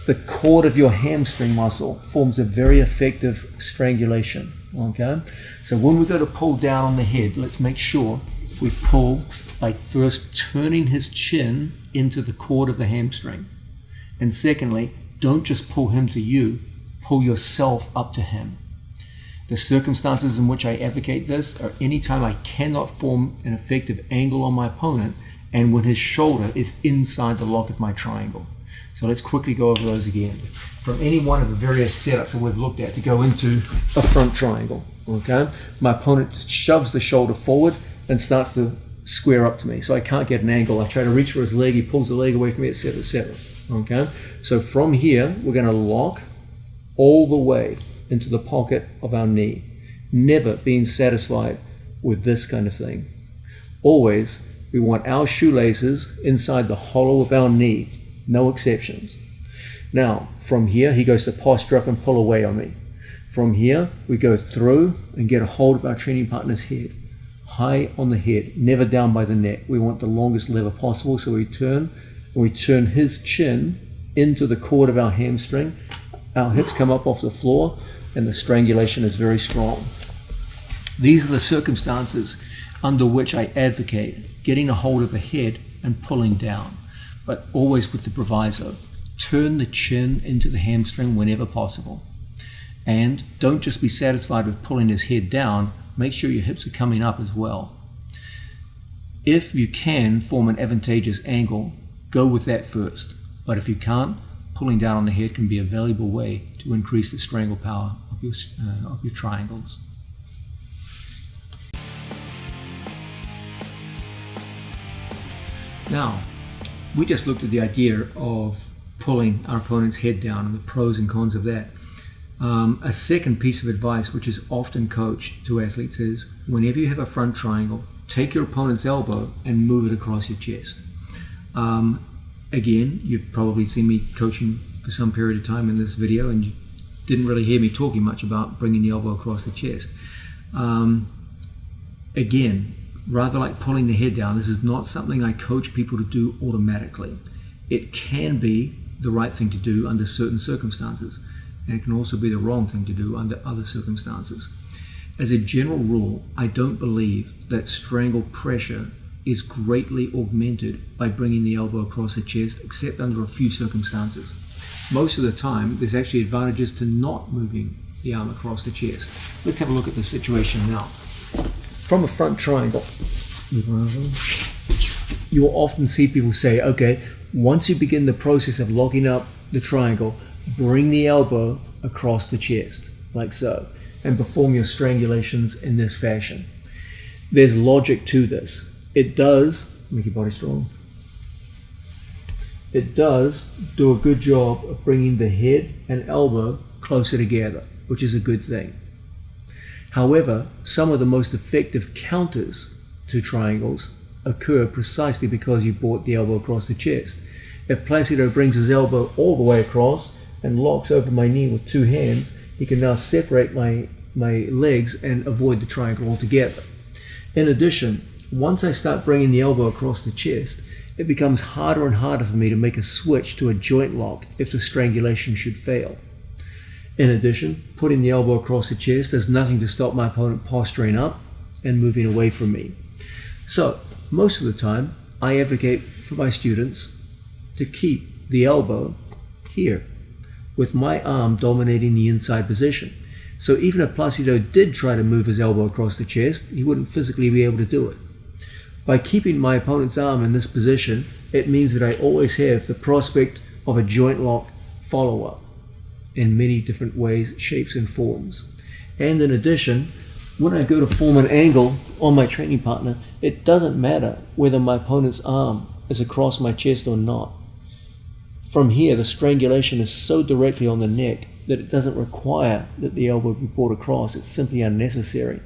the cord of your hamstring muscle forms a very effective strangulation. Okay? So when we go to pull down on the head, let's make sure we pull by first turning his chin into the cord of the hamstring. And secondly, don't just pull him to you, pull yourself up to him. The circumstances in which I advocate this are anytime I cannot form an effective angle on my opponent and when his shoulder is inside the lock of my triangle. So let's quickly go over those again. From any one of the various setups that we've looked at to go into a front triangle. Okay? My opponent shoves the shoulder forward and starts to square up to me. So I can't get an angle. I try to reach for his leg, he pulls the leg away from me, etc., etc. Okay? So from here, we're going to lock all the way into the pocket of our knee. Never being satisfied with this kind of thing. Always, we want our shoelaces inside the hollow of our knee. No exceptions. Now, from here, he goes to posture up and pull away on me. From here, we go through and get a hold of our training partner's head. High on the head, never down by the neck. We want the longest lever possible, so we turn his chin into the cord of our hamstring. Our hips come up off the floor, and the strangulation is very strong. These are the circumstances under which I advocate getting a hold of the head and pulling down, but always with the proviso. Turn the chin into the hamstring whenever possible. And don't just be satisfied with pulling his head down, make sure your hips are coming up as well. If you can form an advantageous angle, go with that first. But if you can't, pulling down on the head can be a valuable way to increase the strangle power of your triangles. Now, we just looked at the idea of pulling our opponent's head down and the pros and cons of that. A second piece of advice, which is often coached to athletes, is whenever you have a front triangle, take your opponent's elbow and move it across your chest. Again, you've probably seen me coaching for some period of time in this video, and you didn't really hear me talking much about bringing the elbow across the chest. Again, rather like pulling the head down, this is not something I coach people to do automatically. It can be the right thing to do under certain circumstances, and it can also be the wrong thing to do under other circumstances. As a general rule, I don't believe that strangle pressure is greatly augmented by bringing the elbow across the chest, except under a few circumstances. Most of the time, there's actually advantages to not moving the arm across the chest. Let's have a look at the situation now. From a front triangle, you'll often see people say, okay, once you begin the process of locking up the triangle, bring the elbow across the chest, like so, and perform your strangulations in this fashion. There's logic to this. It does make your body strong. It does do a good job of bringing the head and elbow closer together, which is a good thing. However, some of the most effective counters to triangles occur precisely because you brought the elbow across the chest. If Placido brings his elbow all the way across and locks over my knee with two hands, he can now separate my legs and avoid the triangle altogether. In addition, once I start bringing the elbow across the chest, it becomes harder and harder for me to make a switch to a joint lock if the strangulation should fail. In addition, putting the elbow across the chest does nothing to stop my opponent posturing up and moving away from me. So, most of the time, I advocate for my students to keep the elbow here, with my arm dominating the inside position. So even if Placido did try to move his elbow across the chest, he wouldn't physically be able to do it. By keeping my opponent's arm in this position, it means that I always have the prospect of a joint lock follow-up in many different ways, shapes, and forms. And in addition, when I go to form an angle on my training partner, it doesn't matter whether my opponent's arm is across my chest or not. From here, the strangulation is so directly on the neck that it doesn't require that the elbow be brought across. It's simply unnecessary.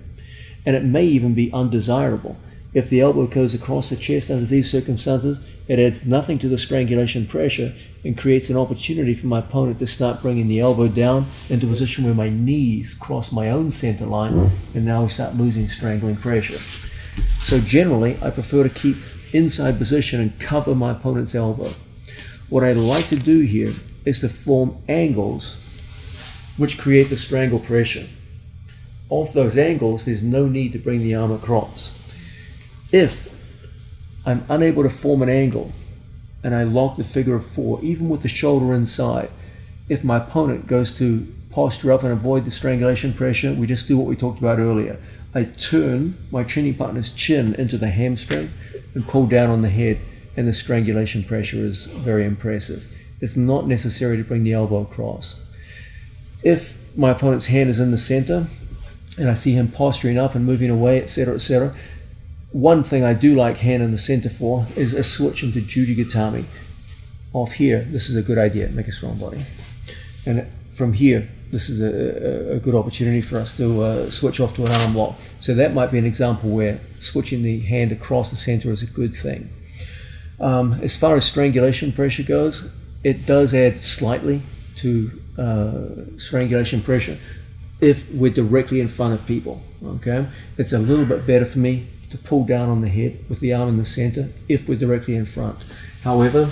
And it may even be undesirable. If the elbow goes across the chest under these circumstances, it adds nothing to the strangulation pressure and creates an opportunity for my opponent to start bringing the elbow down into a position where my knees cross my own center line, and now we start losing strangling pressure. So generally, I prefer to keep inside position and cover my opponent's elbow. What I like to do here is to form angles which create the strangle pressure. Off those angles, there's no need to bring the arm across. If I'm unable to form an angle and I lock the figure of four, even with the shoulder inside, if my opponent goes to posture up and avoid the strangulation pressure, we just do what we talked about earlier. I turn my training partner's chin into the hamstring and pull down on the head, and the strangulation pressure is very impressive. It's not necessary to bring the elbow across. If my opponent's hand is in the center and I see him posturing up and moving away, etc., one thing I do like hand in the center for is a switch into Jujigatami. Off here, this is a good idea, make a strong body. And from here, this is a good opportunity for us to switch off to an arm lock. So that might be an example where switching the hand across the center is a good thing. As far as strangulation pressure goes, it does add slightly to strangulation pressure if we're directly in front of people. Okay, it's a little bit better for me to pull down on the head with the arm in the center if we're directly in front. However,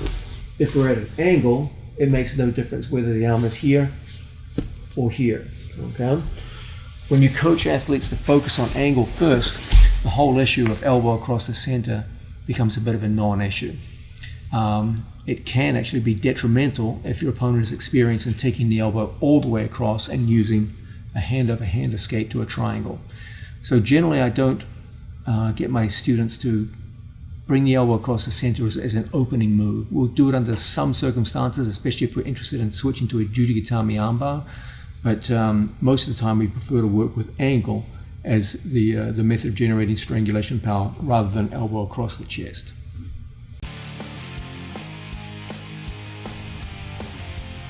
if we're at an angle, it makes no difference whether the arm is here or here. Okay, when you coach athletes to focus on angle first, the whole issue of elbow across the center becomes a bit of a non-issue. It can actually be detrimental if your opponent is experienced in taking the elbow all the way across and using a hand-over-hand escape to a triangle. So generally I don't get my students to bring the elbow across the center as an opening move. We'll do it under some circumstances, especially if we're interested in switching to a Judogatami armbar. But most of the time we prefer to work with angle as the method of generating strangulation power rather than elbow across the chest.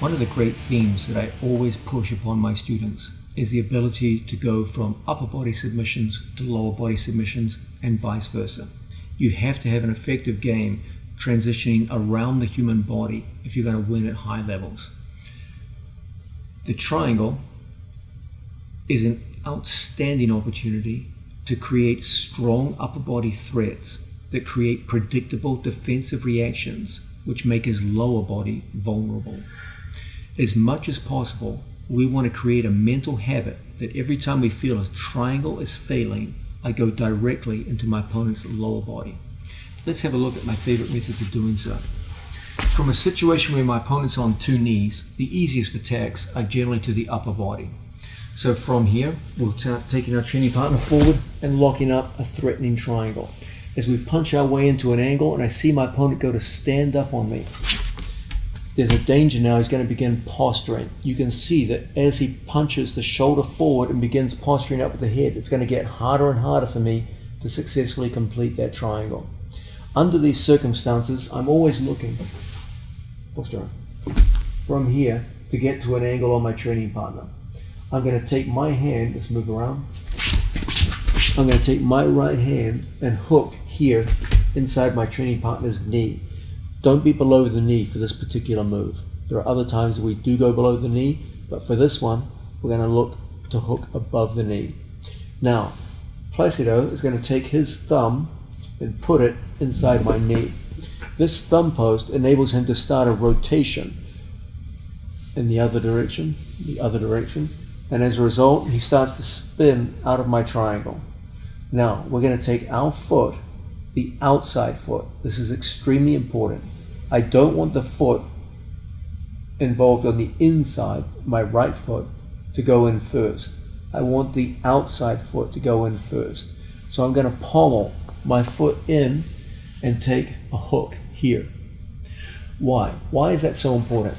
One of the great themes that I always push upon my students is the ability to go from upper body submissions to lower body submissions and vice versa. You have to have an effective game transitioning around the human body if you're going to win at high levels. The triangle is an outstanding opportunity to create strong upper body threats that create predictable defensive reactions which make his lower body vulnerable. As much as possible, we want to create a mental habit that every time we feel a triangle is failing, I go directly into my opponent's lower body. Let's have a look at my favorite methods of doing so. From a situation where my opponent's on two knees, the easiest attacks are generally to the upper body. So from here, we'll start taking our training partner forward and locking up a threatening triangle. As we punch our way into an angle and I see my opponent go to stand up on me, there's a danger now. He's going to begin posturing. You can see that as he punches the shoulder forward and begins posturing up with the head, it's going to get harder and harder for me to successfully complete that triangle. Under these circumstances, I'm always looking from here to get to an angle on my training partner. I'm going to take my hand, let's move around. I'm going to take my right hand and hook here inside my training partner's knee. Don't be below the knee for this particular move. There are other times we do go below the knee, but for this one, we're going to look to hook above the knee. Now, Placido is going to take his thumb and put it inside my knee. This thumb post enables him to start a rotation in the other direction, and as a result, he starts to spin out of my triangle. Now, we're going to take our foot, the outside foot. This is extremely important. I don't want the foot involved on the inside, my right foot, to go in first. I want the outside foot to go in first. So I'm going to pommel my foot in and take a hook here. Why? Why is that so important?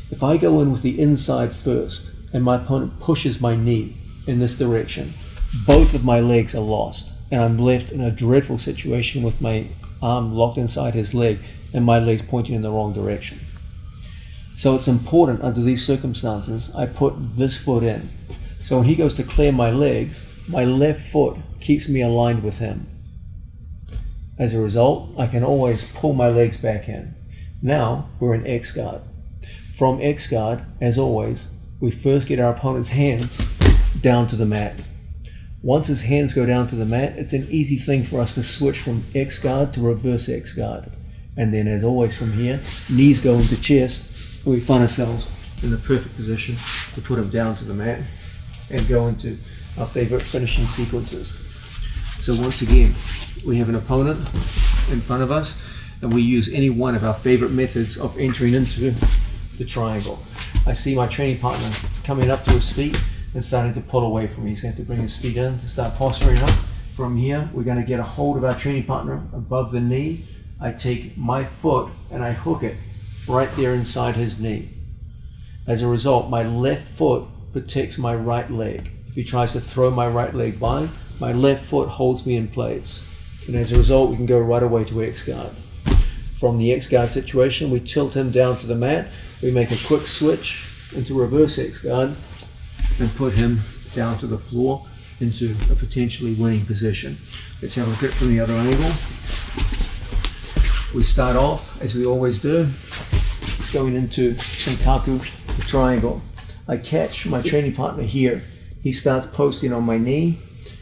If I go in with the inside first and my opponent pushes my knee in this direction, both of my legs are lost and I'm left in a dreadful situation with my arm locked inside his leg and my legs pointing in the wrong direction. So it's important under these circumstances I put this foot in. So when he goes to clear my legs, my left foot keeps me aligned with him. As a result, I can always pull my legs back in. Now we're in X guard. From X guard, as always, we first get our opponent's hands down to the mat. Once his hands go down to the mat, it's an easy thing for us to switch from X guard to reverse X guard. And then as always from here, knees go into chest, and we find ourselves in the perfect position to put him down to the mat and go into our favorite finishing sequences. So once again, we have an opponent in front of us and we use any one of our favorite methods of entering into the triangle. I see my training partner coming up to his feet and starting to pull away from me. He's going to have to bring his feet in to start posturing up. From here, we're going to get a hold of our training partner above the knee. I take my foot and I hook it right there inside his knee. As a result, my left foot protects my right leg. If he tries to throw my right leg by, my left foot holds me in place. And as a result, we can go right away to X guard. From the X guard situation, we tilt him down to the mat. We make a quick switch into reverse X guard and put him down to the floor into a potentially winning position. Let's have a look at it from the other angle. We start off, as we always do, going into Senkaku, the triangle. I catch my training partner here. He starts posting on my knee,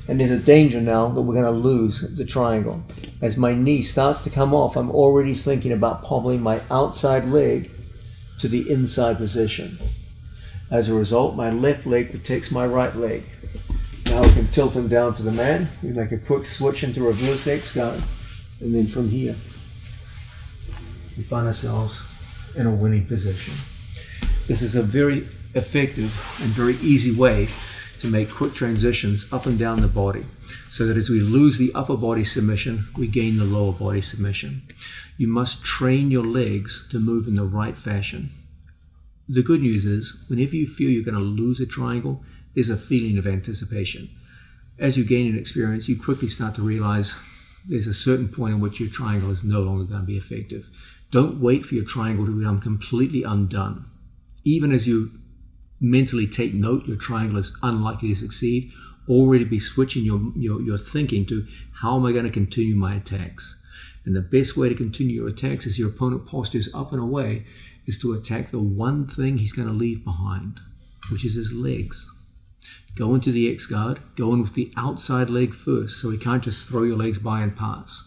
and there's a danger now that we're going to lose the triangle. As my knee starts to come off, I'm already thinking about pommeling my outside leg to the inside position. As a result, my left leg protects my right leg. Now we can tilt him down to the mat. We make a quick switch into reverse X guard, and then from here, we find ourselves in a winning position. This is a very effective and very easy way to make quick transitions up and down the body, so that as we lose the upper body submission, we gain the lower body submission. You must train your legs to move in the right fashion. The good news is, whenever you feel you're going to lose a triangle, there's a feeling of anticipation. As you gain an experience, you quickly start to realize there's a certain point in which your triangle is no longer going to be effective. Don't wait for your triangle to become completely undone. Even as you mentally take note your triangle is unlikely to succeed, already be switching your thinking to, how am I going to continue my attacks? And the best way to continue your attacks as your opponent postures up and away is to attack the one thing he's going to leave behind, which is his legs. Go into the X guard, go in with the outside leg first, so he can't just throw your legs by and pass.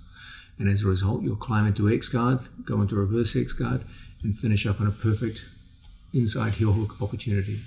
And as a result, you'll climb into X guard, go into reverse X guard, and finish up on a perfect inside heel hook opportunity.